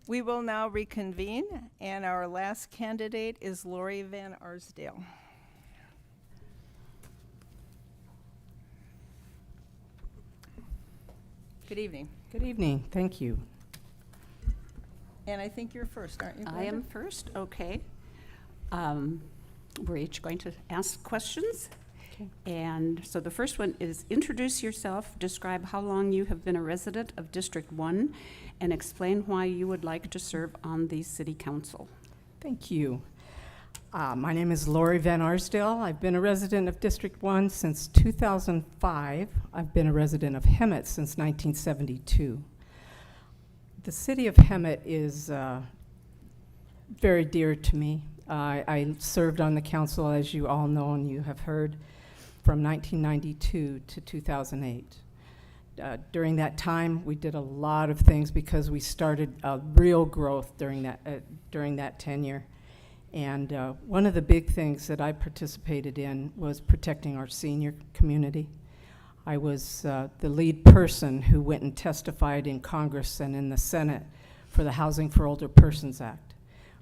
We will now reconvene, and our last candidate is Lori Van Arsdale. Good evening. Good evening, thank you. And I think you're first, aren't you, I am Glenda? first, okay. We're each going to ask questions. Okay. And so the first one is introduce yourself, describe how long you have been a resident of District 1, and explain why you would like to serve on the city council. Thank you. My name is Lori Van Arsdale. I've been a resident of District 1 since 2005. I've been a resident of Hemet since 1972. The city of Hemet is very dear to me. I served on the council, as you all know and you have heard, from 1992 to 2008. During that time, we did a lot of things because we started real growth during that tenure. And one of the big things that I participated in was protecting our senior community. I was the lead person who went and testified in Congress and in the Senate for the Housing for Older Persons Act.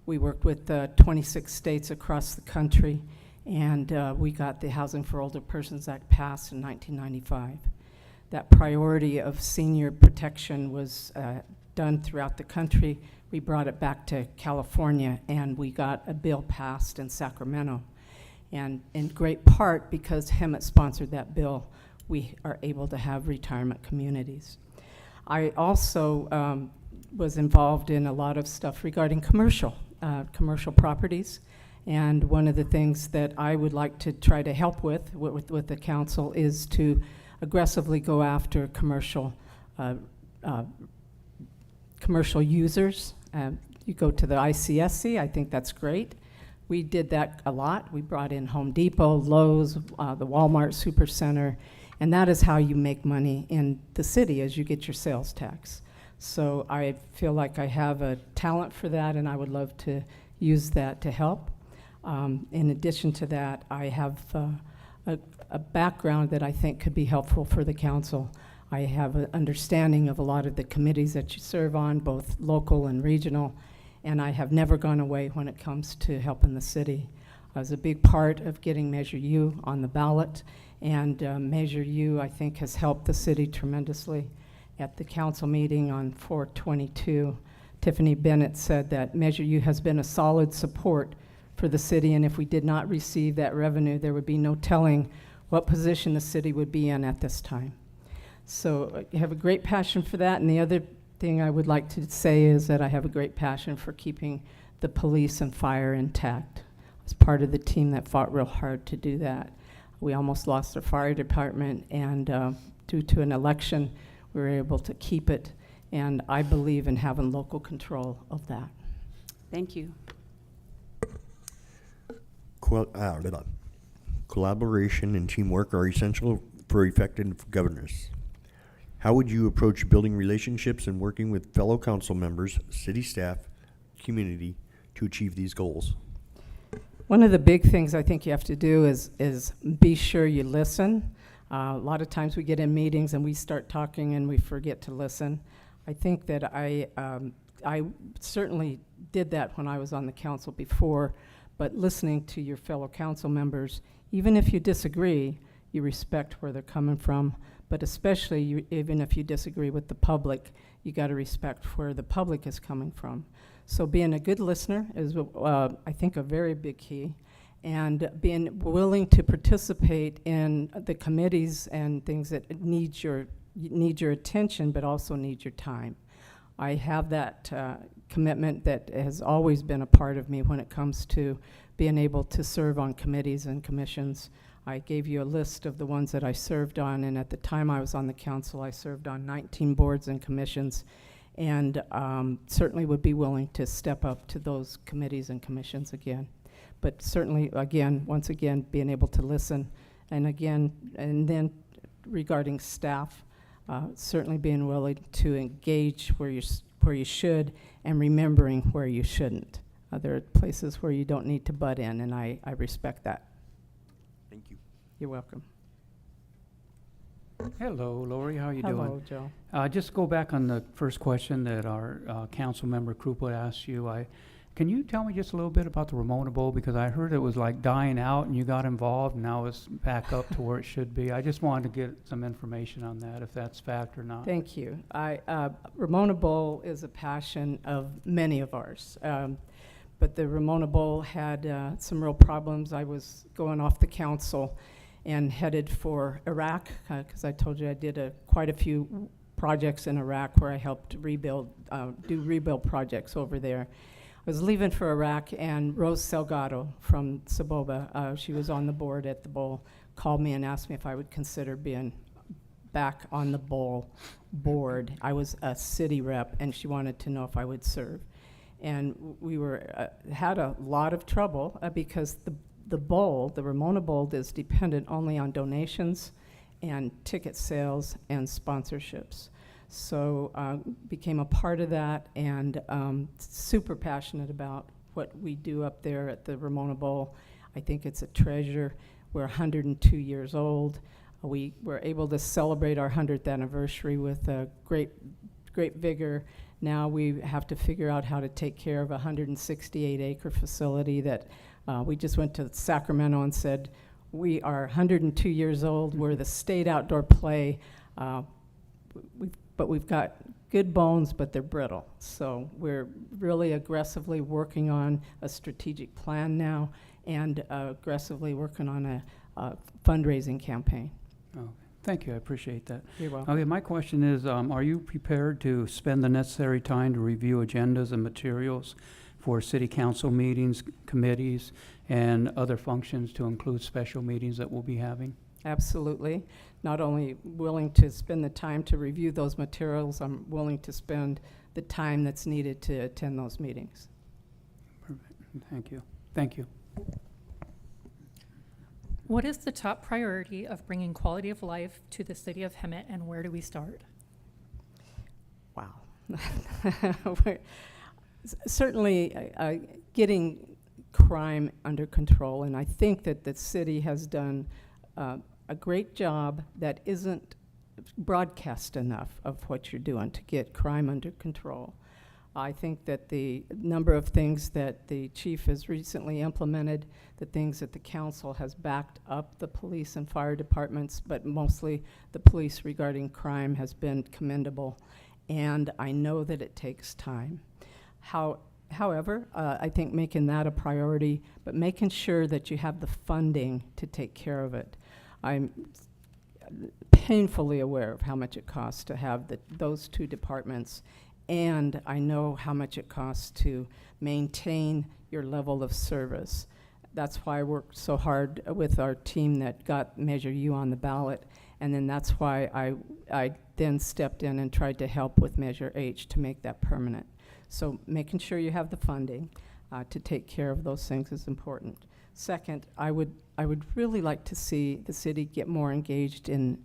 We worked with 26 states across the country, and we got the Housing for Older Persons Act passed in 1995. That priority of senior protection was done throughout the country. We brought it back to California, and we got a bill passed in Sacramento. And in great part because Hemet sponsored that bill, we are able to have retirement communities. I also was involved in a lot of stuff regarding commercial properties. And one of the things that I would like to try to help with the council is to aggressively go after commercial users. You go to the ICSC, I think that's great. We did that a lot. We brought in Home Depot, Lowe's, the Walmart Supercenter, and that is how you make money in the city as you get your sales tax. So I feel like I have a talent for that, and I would love to use that to help. In addition to that, I have a background that I think could be helpful for the council. I have an understanding of a lot of the committees that you serve on, both local and regional, and I have never gone away when it comes to helping the city. I was a big part of getting Measure U on the ballot, and Measure U, I think, has helped the city tremendously. At the council meeting on 4/22, Tiffany Bennett said that Measure U has been a solid support for the city, and if we did not receive that revenue, there would be no telling what position the city would be in at this time. So I have a great passion for that, and the other thing I would like to say is that I have a great passion for keeping the police and fire intact. I was part of the team that fought real hard to do that. We almost lost our fire department, and due to an election, we were able to keep it, and I believe in having local control of that. Thank you. Collaboration and teamwork are essential for effective governance. How would you approach building relationships and working with fellow council members, city staff, community to achieve these goals? One of the big things I think you have to do is be sure you listen. A lot of times we get in meetings and we start talking and we forget to listen. I think that I certainly did that when I was on the council before, but listening to your fellow council members, even if you disagree, you respect where they're coming from, but especially even if you disagree with the public, you got to respect where the public is coming from. So being a good listener is, I think, a very big key, and being willing to participate in the committees and things that need your attention, but also need your time. I have that commitment that has always been a part of me when it comes to being able to serve on committees and commissions. I gave you a list of the ones that I served on, and at the time I was on the council, I served on 19 boards and commissions, and certainly would be willing to step up to those committees and commissions again. But certainly, again, once again, being able to listen, and again, and then regarding staff, certainly being willing to engage where you should, and remembering where you shouldn't. There are places where you don't need to butt in, and I respect that. Thank you. You're welcome. Hello, Lori, how you doing? Hello, Joe. Just go back on the first question that our council member Krupa asked you. Can you tell me just a little bit about the Ramona Bowl? Because I heard it was like dying out and you got involved and now it's back up to where it should be. I just wanted to get some information on that, if that's fact or not. Thank you. Ramona Bowl is a passion of many of ours. But the Ramona Bowl had some real problems. I was going off the council and headed for Iraq, because I told you I did quite a few projects in Iraq where I helped rebuild, do rebuild projects over there. I was leaving for Iraq, and Rose Salgado from Saboba, she was on the board at the bowl, called me and asked me if I would consider being back on the bowl board. I was a city rep, and she wanted to know if I would serve. And we had a lot of trouble because the bowl, the Ramona Bowl, is dependent only on donations and ticket sales and sponsorships. So became a part of that, and super passionate about what we do up there at the Ramona Bowl. I think it's a treasure. We're 102 years old. We were able to celebrate our 100th anniversary with great vigor. Now we have to figure out how to take care of a 168-acre facility that we just went to Sacramento and said, we are 102 years old. We're the state outdoor play. But we've got good bones, but they're brittle. So we're really aggressively working on a strategic plan now and aggressively working on a fundraising campaign. Oh, thank you, I appreciate that. You're welcome. Okay, my question is, are you prepared to spend the necessary time to review agendas and materials for city council meetings, committees, and other functions to include special meetings that we'll be having? Absolutely. Not only willing to spend the time to review those materials, I'm willing to spend the time that's needed to attend those meetings. Perfect. Thank you. Thank you. What is the top priority of bringing quality of life to the city of Hemet, and where do we start? Wow. Certainly getting crime under control, and I think that the city has done a great job that isn't broadcast enough of what you're doing to get crime under control. I think that the number of things that the chief has recently implemented, the things that the council has backed up the police and fire departments, but mostly the police regarding crime, has been commendable. And I know that it takes time. However, I think making that a priority, but making sure that you have the funding to take care of it. I'm painfully aware of how much it costs to have those two departments, and I know how much it costs to maintain your level of service. That's why I worked so hard with our team that got Measure U on the ballot, and then that's why I then stepped in and tried to help with Measure H to make that permanent. So making sure you have the funding to take care of those things is important. Second, I would really like to see the city get more engaged in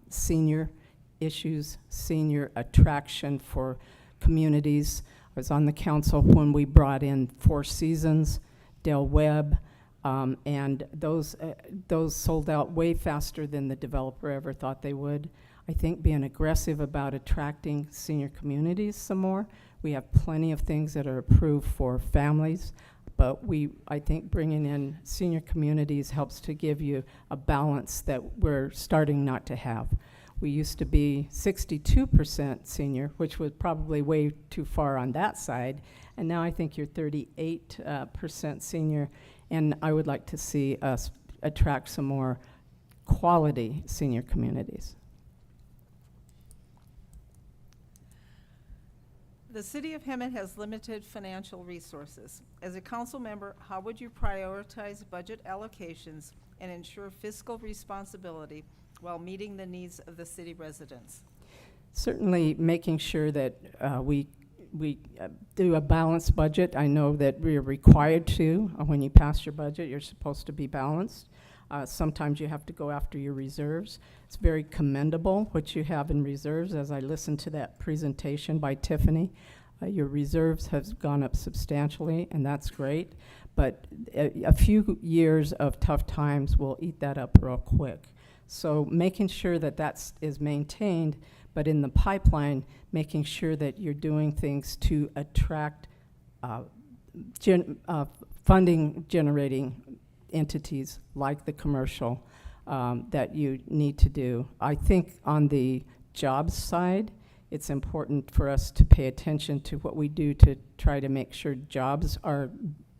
senior issues, senior attraction for communities. I was on the council when we brought in Four Seasons, Del Webb, and those sold out way faster than the developer ever thought they would. I think being aggressive about attracting senior communities some more. We have plenty of things that are approved for families, but I think bringing in senior communities helps to give you a balance that we're starting not to have. We used to be 62% senior, which was probably way too far on that side, and now I think you're 38% senior, and I would like to see us attract some more quality senior communities. The city of Hemet has limited financial resources. As a council member, how would you prioritize budget allocations and ensure fiscal responsibility while meeting the needs of the city residents? Certainly making sure that we do a balanced budget. I know that we're required to. When you pass your budget, you're supposed to be balanced. Sometimes you have to go after your reserves. It's very commendable what you have in reserves. As I listened to that presentation by Tiffany, your reserves have gone up substantially, and that's great. But a few years of tough times will eat that up real quick. So making sure that is maintained, but in the pipeline, making sure that you're doing things to attract funding generating entities like the commercial that you need to do. I think on the jobs side, it's important for us to pay attention to what we do to try to make sure jobs are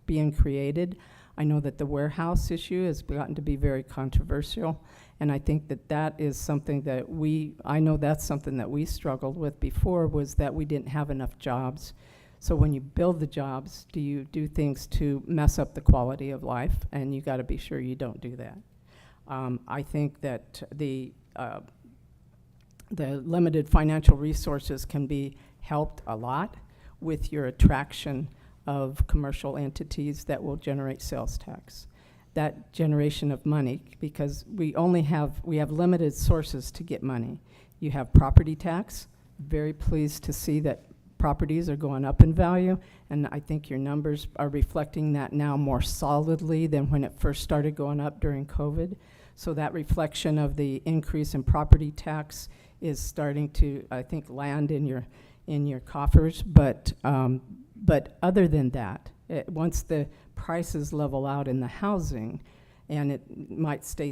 being created. I know that the warehouse issue has gotten to be very controversial, and I think that that is something that I know that's something that we struggled with before, was that we didn't have enough jobs. So when you build the jobs, do you do things to mess up the quality of life? And you got to be sure you don't do that. I think that the limited financial resources can be helped a lot with your attraction of commercial entities that will generate sales tax. That generation of money, because we have limited sources to get money. You have property tax. Very pleased to see that properties are going up in value, and I think your numbers are reflecting that now more solidly than when it first started going up during COVID. So that reflection of the increase in property tax is starting to, I think, land in your coffers. But other than that, once the prices level out in the housing, and it might stay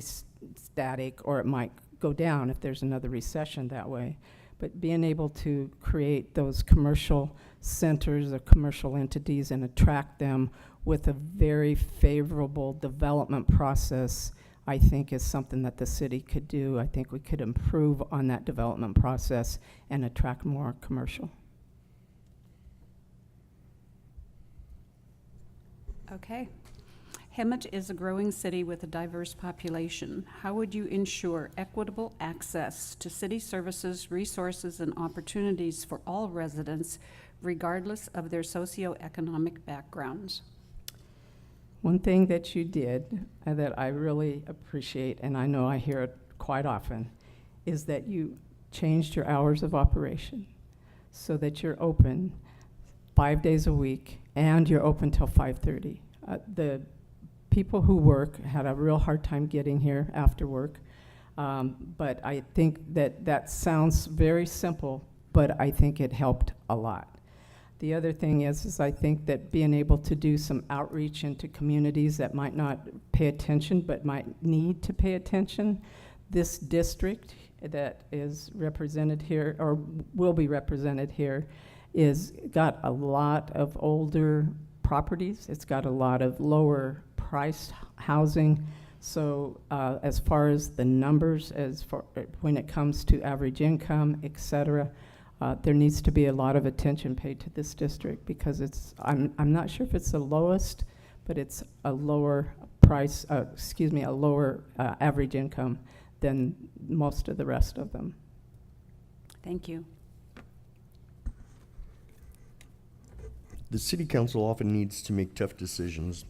static or it might go down if there's another recession that way. But being able to create those commercial centers or commercial entities and attract them with a very favorable development process, I think is something that the city could do. I think we could improve on that development process and attract more commercial. Okay. Hemet is a growing city with a diverse population. How would you ensure equitable access to city services, resources, and opportunities for all residents, regardless of their socioeconomic backgrounds? One thing that you did that I really appreciate, and I know I hear it quite often, is that you changed your hours of operation so that you're open 5 days a week and you're open till 5:30. The people who work had a real hard time getting here after work, but I think that sounds very simple, but I think it helped a lot. The other thing is I think that being able to do some outreach into communities that might not pay attention but might need to pay attention. This district that is represented here, or will be represented here, is got a lot of older properties. It's got a lot of lower priced housing. So as far as the numbers, when it comes to average income, et cetera, there needs to be a lot of attention paid to this district, because I'm not sure if it's the lowest, but it's a lower price, a lower average income than most of the rest of them. Thank you. The city council often needs to make tough decisions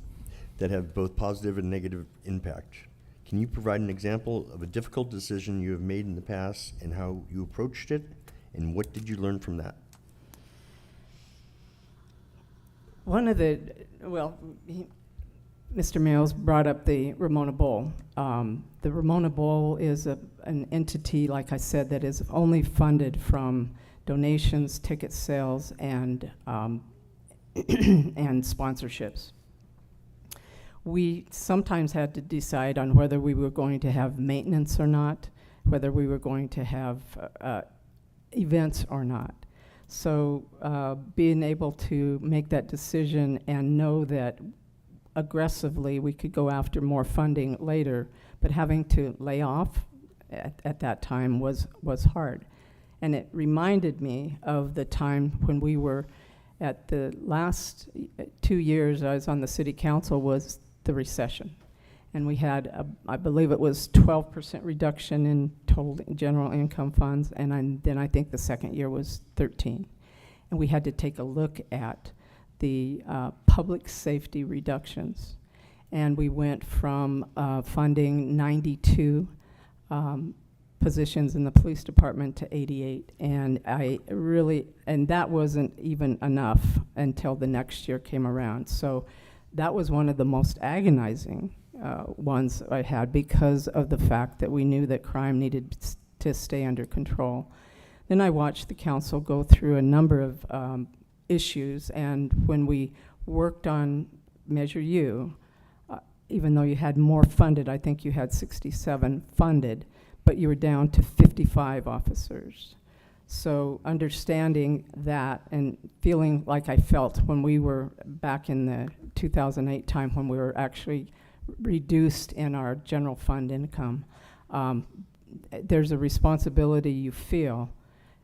that have both positive and negative impact. Can you provide an example of a difficult decision you have made in the past and how you approached it, and what did you learn from that? Mr. Mills brought up the Ramona Bowl. The Ramona Bowl is an entity, like I said, that is only funded from donations, ticket sales, and and sponsorships. We sometimes had to decide on whether we were going to have maintenance or not, whether we were going to have events or not. So being able to make that decision and know that aggressively we could go after more funding later, but having to lay off at that time was hard. And it reminded me of the time when we were at the last 2 years I was on the city council, was the recession. And we had, I believe it was 12% reduction in total general income funds, and then I think the second year was 13. And we had to take a look at the public safety reductions. And we went from funding 92 positions in the police department to 88. And and that wasn't even enough until the next year came around. So that was one of the most agonizing ones I had because of the fact that we knew that crime needed to stay under control. Then I watched the council go through a number of issues, and when we worked on Measure U, even though you had more funded, I think you had 67 funded, but you were down to 55 officers. So understanding that and feeling like I felt when we were back in the 2008 time when we were actually reduced in our general fund income, there's a responsibility you feel.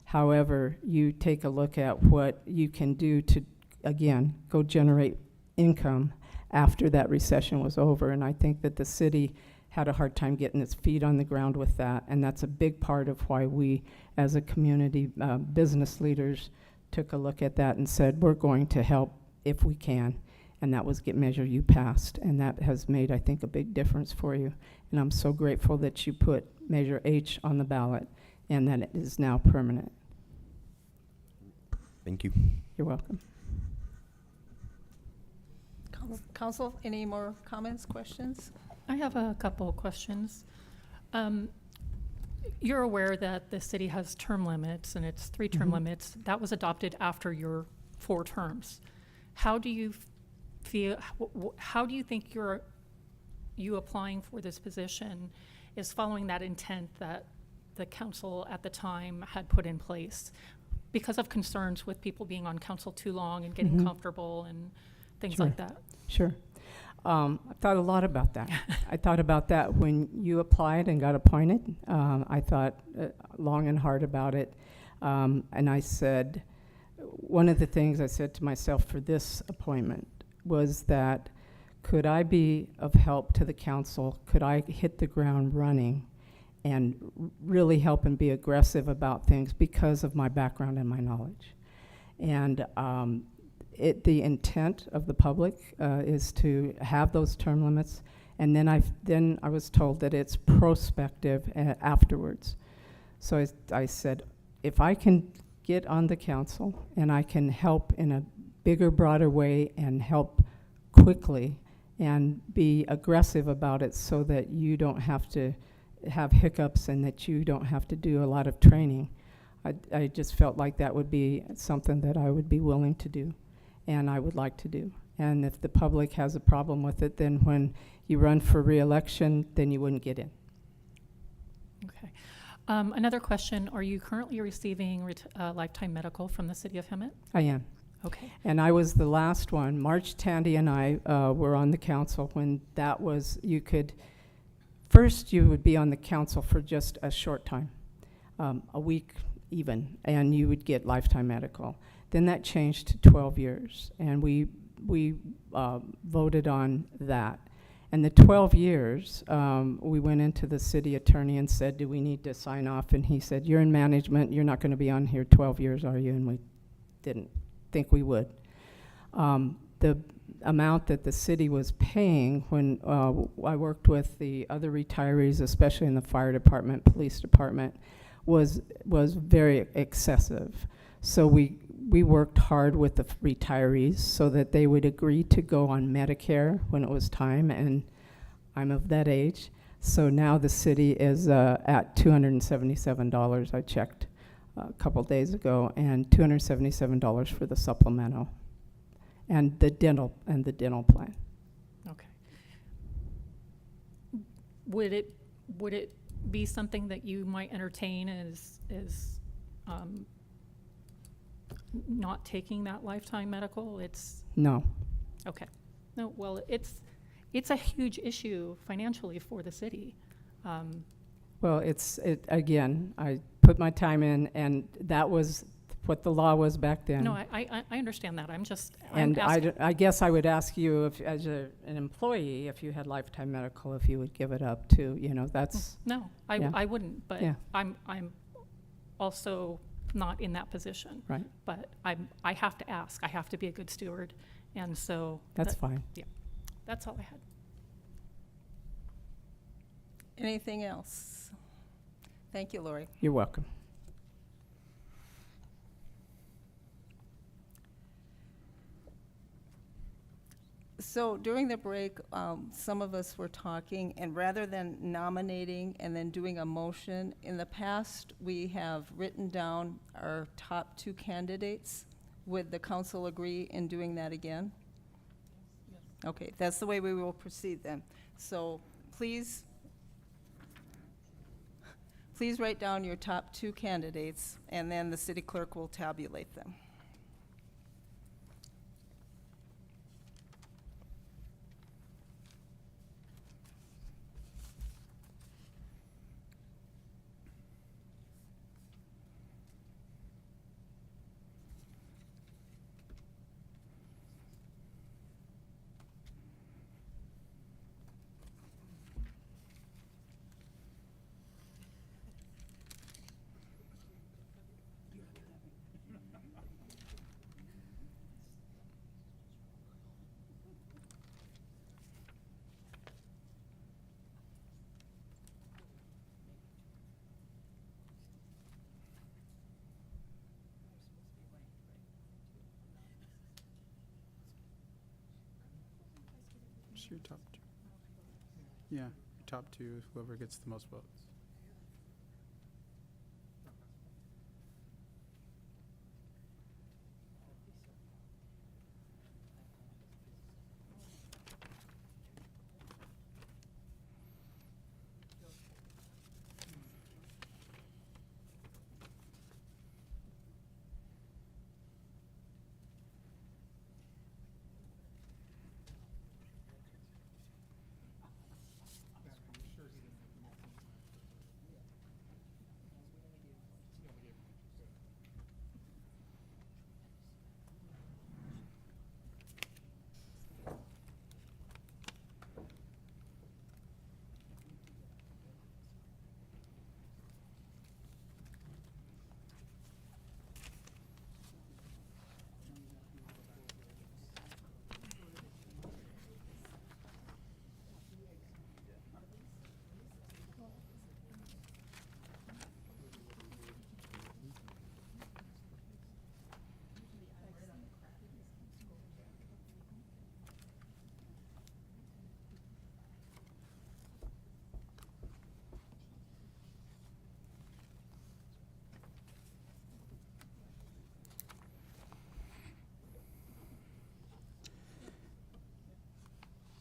However, you take a look at what you can do to, again, go generate income after that recession was over. And I think that the city had a hard time getting its feet on the ground with that. And that's a big part of why we, as a community, business leaders, took a look at that and said, we're going to help if we can. And that was get Measure U passed. And that has made, I think, a big difference for you. And I'm so grateful that you put Measure H on the ballot and that it is now permanent. Thank you. You're welcome. Council, any more comments, questions? I have a couple of questions. You're aware that the city has term limits, and it's 3 term limits. That was adopted after your 4 terms. How do you feel, how do you think you applying for this position is following that intent that the council at the time had put in place because of concerns with people being on council too long and getting comfortable and things like that? Sure. I thought a lot about that. I thought about that when you applied and got appointed. I thought long and hard about it. And I said, one of the things I said to myself for this appointment was that could I be of help to the council? Could I hit the ground running and really help and be aggressive about things because of my background and my knowledge? And the intent of the public is to have those term limits, and then I was told that it's prospective afterwards. So I said, if I can get on the council and I can help in a bigger, broader way and help quickly and be aggressive about it so that you don't have to have hiccups and that you don't have to do a lot of training, I just felt like that would be something that I would be willing to do. And I would like to do. And if the public has a problem with it, then when you run for re-election, then you wouldn't get in. Okay. Another question, are you currently receiving lifetime medical from the city of Hemet? I am. Okay. And I was the last one. Marge Tandy and I were on the council when that was, first you would be on the council for just a short time, a week even, and you would get lifetime medical. Then that changed to 12 years, and we voted on that. And the 12 years, we went into the city attorney and said, do we need to sign off? And he said, you're in management, you're not going to be on here 12 years, are you? And we didn't think we would. The amount that the city was paying when I worked with the other retirees, especially in the fire department, police department, was very excessive. So we worked hard with the retirees so that they would agree to go on Medicare when it was time, and I'm of that age. So now the city is at $277. I checked a couple days ago, and $277 for the supplemental and the dental plan. Okay. Would it be something that you might entertain as not taking that lifetime medical? No. Okay. No, well, it's a huge issue financially for the city. Well, again, I put my time in, and that was what the law was back then. No, I understand that. I'm And asking. I guess I would ask you, if, as an employee, if you had lifetime medical, if you would give it up too. That's. No, yeah. I wouldn't, but Yeah. I'm also not in that position. Right. But I have to ask. I have to be a good steward, and so. That's fine. Yeah, that's all I had. Anything else? Thank you, Lori. You're welcome. So during the break, some of us were talking, and rather than nominating and then doing a motion, in the past, we have written down our top 2 candidates. Would the council agree in doing that again? Okay, that's the way we will proceed then. So please write down your top 2 candidates, and then the city clerk will tabulate them. Just your top 2. Yeah, your top 2, whoever gets the most votes.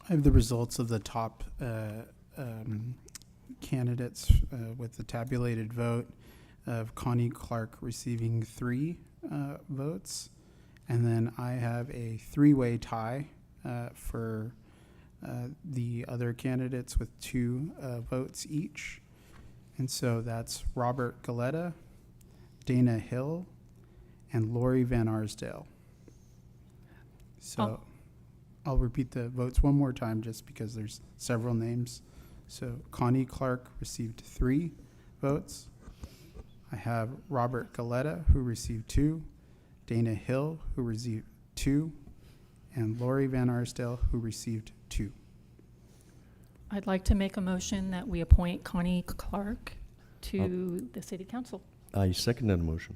I have the results of the top candidates with the tabulated vote of Connie Clark receiving 3 votes. And then I have a 3-way tie for the other candidates with 2 votes each. And so that's Robert Galetta, Dana Hill, and Lori Van Arsdale. So I'll repeat the votes one more time just because there's several names. So Connie Clark received 3 votes. I have Robert Galetta, who received 2, Dana Hill, who received 2, and Lori Van Arsdale, who received 2. I'd like to make a motion that we appoint Connie Clark to the city council. I second that motion.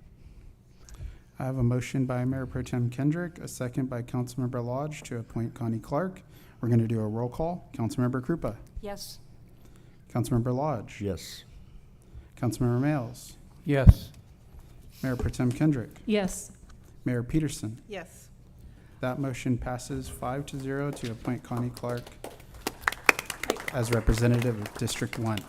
I have a motion by Mayor Pro Tem Kendrick, a second by Councilmember Lodge to appoint Connie Clark. We're going to do a roll call. Councilmember Krupa. Yes. Councilmember Lodge. Yes. Councilmember Males. Yes. Mayor Pro Tem Kendrick. Yes. Mayor Peterson. Yes. That motion passes 5-0 to appoint Connie Clark as representative of District 1.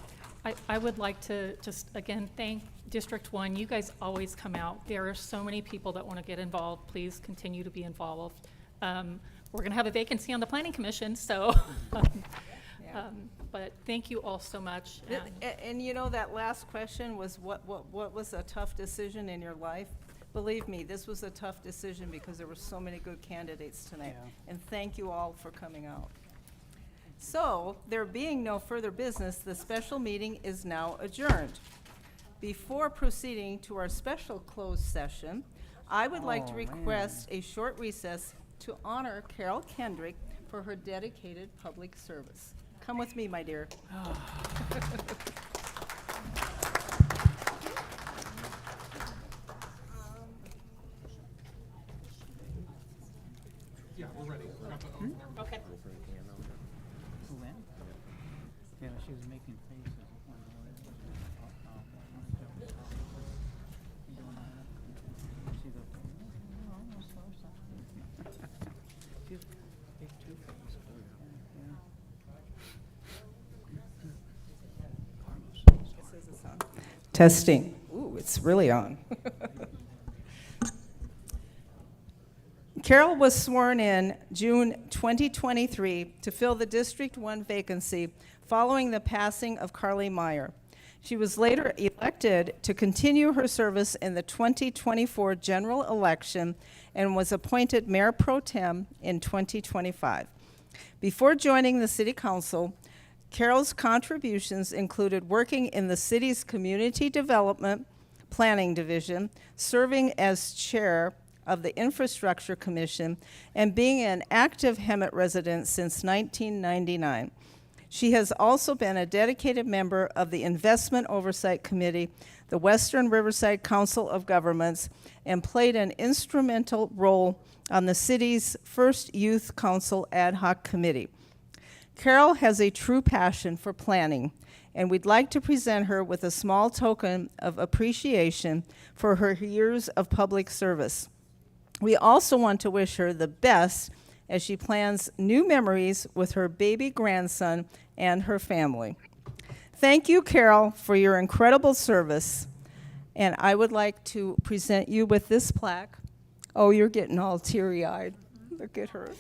I would like to just, again, thank District 1. You guys always come out. There are so many people that want to get involved. Please continue to be involved. We're going to have a vacancy on the Planning Commission, so, but thank you all so much. And you know, that last question was what was a tough decision in your life? Believe me, this was a tough decision because there were so many good candidates tonight. Yeah. And thank you all for coming out. So, there being no further business, the special meeting is now adjourned. Before proceeding to our special closed session, I would like to request a short recess to honor Carol Kendrick for her dedicated public service. Come with me, my dear. Yeah, we're ready. Okay. Yeah, she was making faces. Testing. Ooh, it's really on. Carol was sworn in June 2023 to fill the District 1 vacancy following the passing of Carly Meyer. She was later elected to continue her service in the 2024 general election and was appointed Mayor Pro Tem in 2025. Before joining the City Council, Carol's contributions included working in the city's Community Development Planning Division, serving as chair of the Infrastructure Commission, and being an active Hemet resident since 1999. She has also been a dedicated member of the Investment Oversight Committee, the Western Riverside Council of Governments, and played an instrumental role on the city's first Youth Council Ad Hoc Committee. Carol has a true passion for planning, and we'd like to present her with a small token of appreciation for her years of public service. We also want to wish her the best as she plans new memories with her baby grandson and her family. Thank you, Carol, for your incredible service. And I would like to present you with this plaque. Oh, you're getting all teary-eyed. Look at her.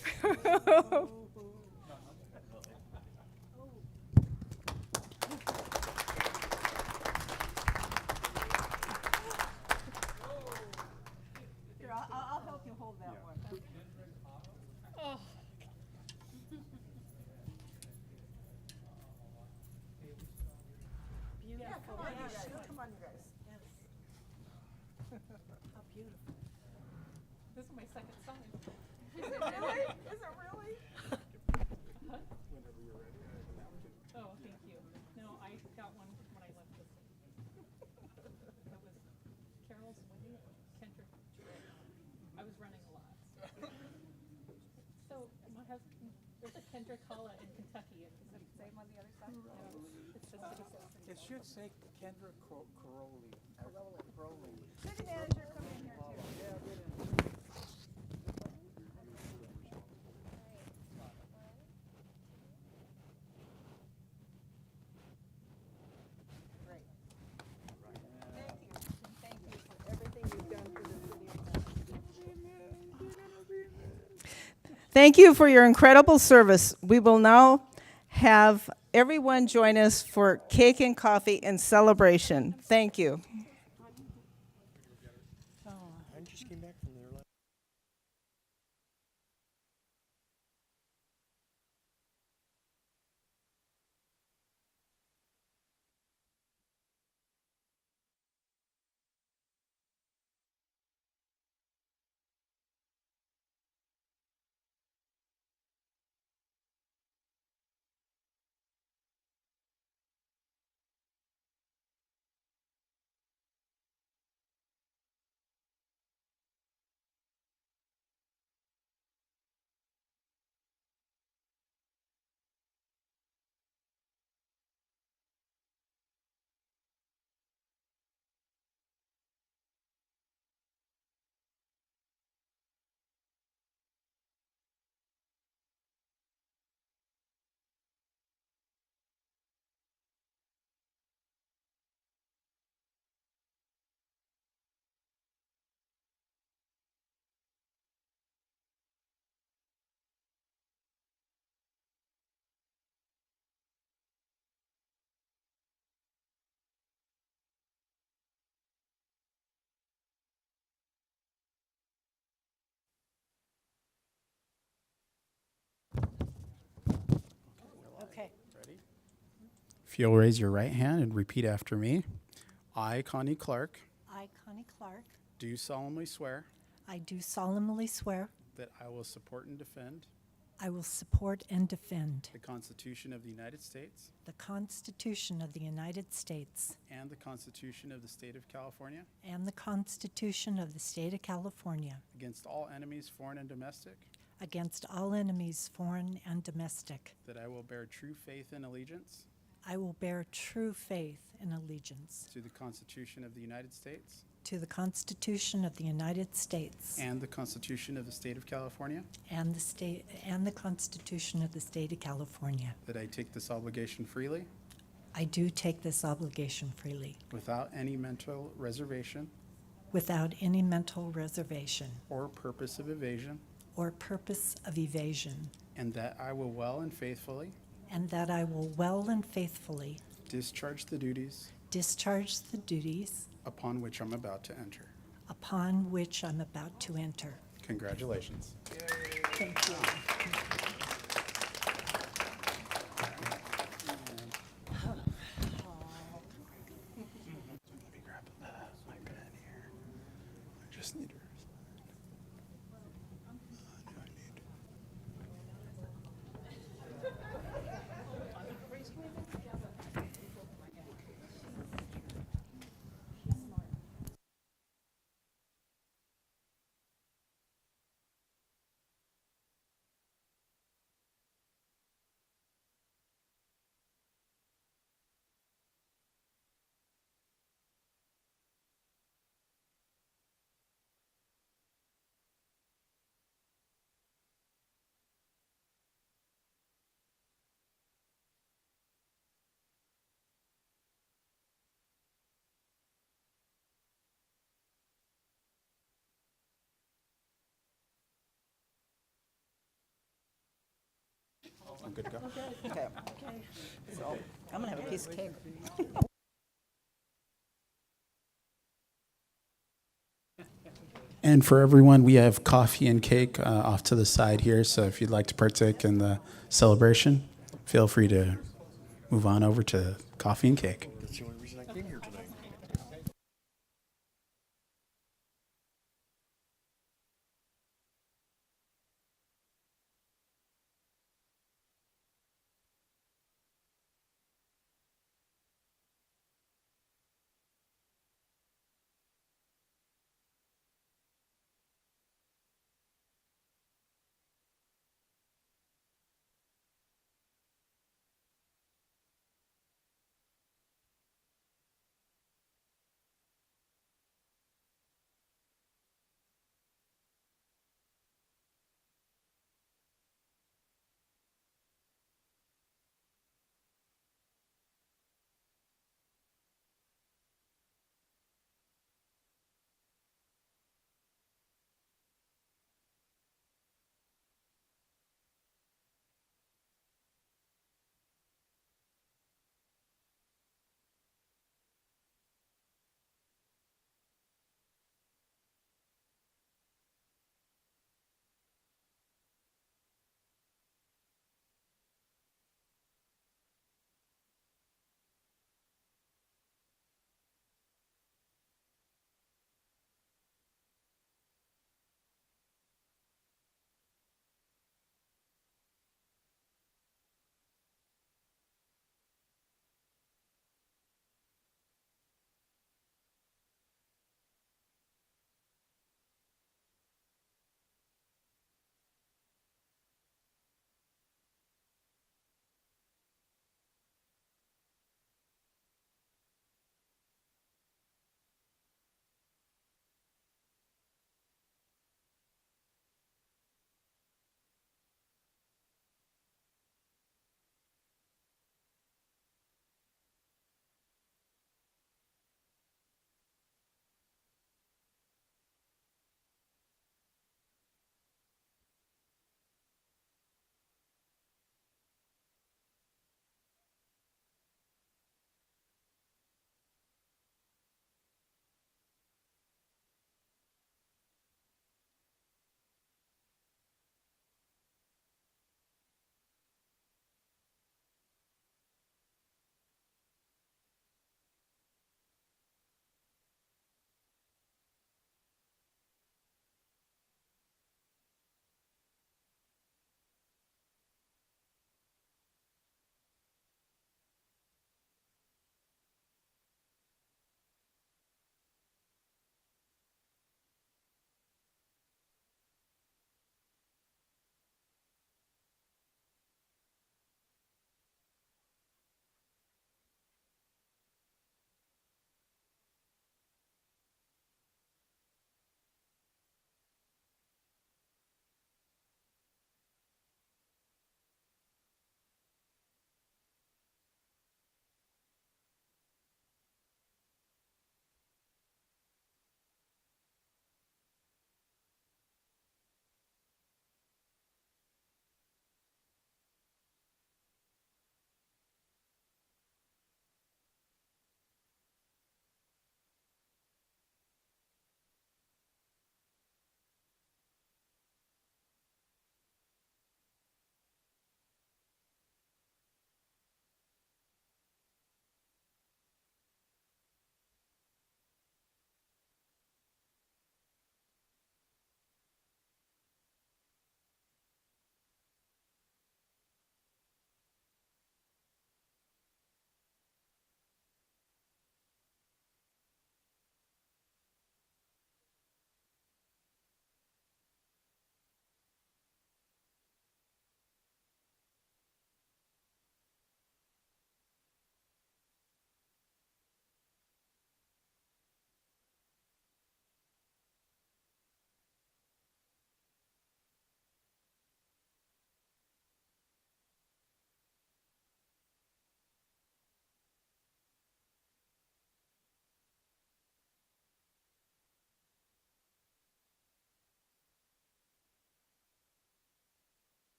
Here, I'll help you hold that one. Oh. Yeah, come on, you guys. Come on, you guys. How beautiful. This is my second sign. Is it really? Is it really? Whenever you're ready. Oh, thank you. No, I got one when I left the city. It was Carol's wedding at Kendrick Trail. I was running a lot. So my husband, there's a Kendrick Halla in Kentucky. Is it the same on the other side? No, it's the city citizen. It should say Kendra Crowley. Crowley. City manager, come in here too. Great. Thank you. Thank you for everything you've done for the city. Thank you for your incredible service. We will now have everyone join us for cake and coffee and celebration. Thank you. I just came back from there. Okay. Ready? If you'll raise your right hand and repeat after me. I, Connie Clark, I, Connie Clark, do solemnly swear I do solemnly swear that I will support and defend I will support and defend the Constitution of the United States the Constitution of the United States and the Constitution of the State of California and the Constitution of the State of California against all enemies, foreign and domestic, against all enemies, foreign and domestic. that I will bear true faith and allegiance I will bear true faith and allegiance to the Constitution of the United States to the Constitution of the United States and the Constitution of the State of California, and the Constitution of the State of California. that I take this obligation freely I do take this obligation freely, without any mental reservation without any mental reservation or purpose of evasion, or purpose of evasion, and that I will well and faithfully and that I will well and faithfully discharge the duties discharge the duties upon which I'm about to enter. upon which I'm about to enter. Congratulations. Thank you. Let me grab my pen here. I just need her. I'm good to go. Okay. So, I'm gonna have a piece of cake. And for everyone, we have coffee and cake off to the side here. So if you'd like to partake in the celebration, feel free to move on over to coffee and cake. That's the only reason I came here tonight.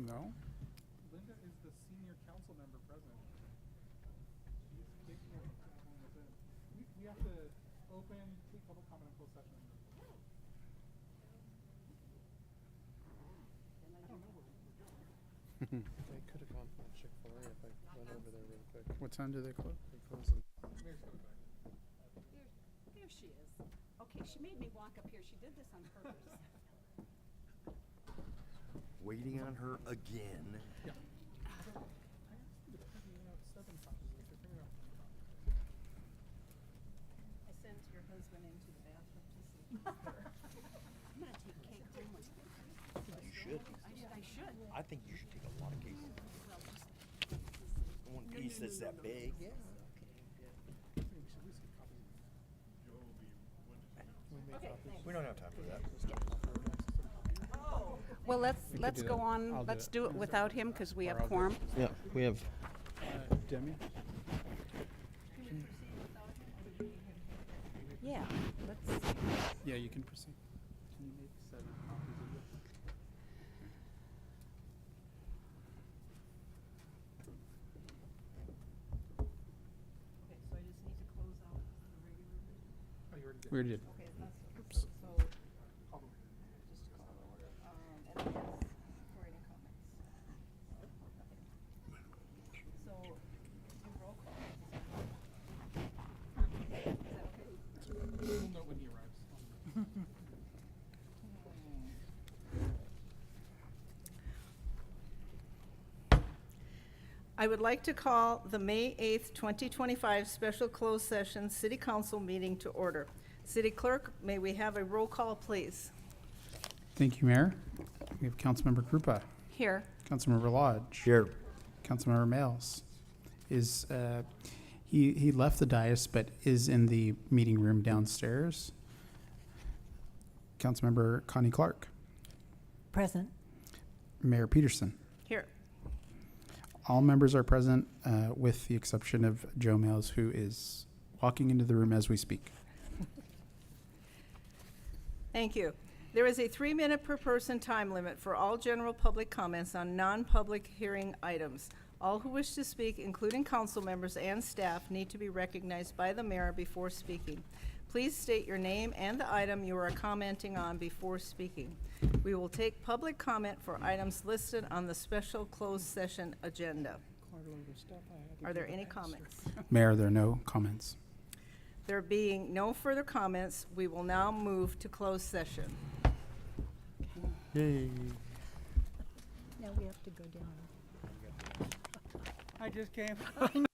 No. Linda is the senior council member present. She's capable of traveling within. We have to open, take public comment and close session. I don't know what we're doing. They could have gone for Chick-fil-A if I went over there real quick. What time do they close? They close Mayor's coming back. There she is. Okay, she made me walk up here. She did this on purpose. Waiting on her again. Yeah. I asked you to print me out 7 copies. I said, "Bring it out." I sent your husband into the bathroom to sleep. I'm gonna take cake home with me. You should. I should. I think you should take a lot of cake. One piece that's that big. Yeah. We don't have time for that. Well, let's do go that. on. I'll do Let's it. do it without him because we have Or I'll do quorum. Yeah, we have. Demi? Yeah, let's. Yeah, you can proceed. Can you make 7 copies of this? Okay, so I just need to close out the regular meeting? Oh, you already did. We already did. Okay, that's, Oops. so, Call the- just to call the order, and then yes, for any comments. Okay. So, do roll call. Is that okay? We'll know when he arrives. I would like to call the May 8th, 2025 special closed session city council meeting to order. City clerk, may we have a roll call, please? Thank you, Mayor. We have Councilmember Krupa, Here. Councilmember Lodge. Here. Councilmember Males is, he left the dais but is in the meeting room downstairs. Councilmember Connie Clark, Present. Mayor Peterson. Here. All members are present, with the exception of Joe Males, who is walking into the room as we speak. Thank you. There is a 3-minute per person time limit for all general public comments on non-public hearing items. All who wish to speak, including council members and staff, need to be recognized by the mayor before speaking. Please state your name and the item you are commenting on before speaking. We will take public comment for items listed on the special closed session agenda. Are there any comments? Mayor, there are no comments. There being no further comments, we will now move to closed session. Yay. Now we have to go down. I just came.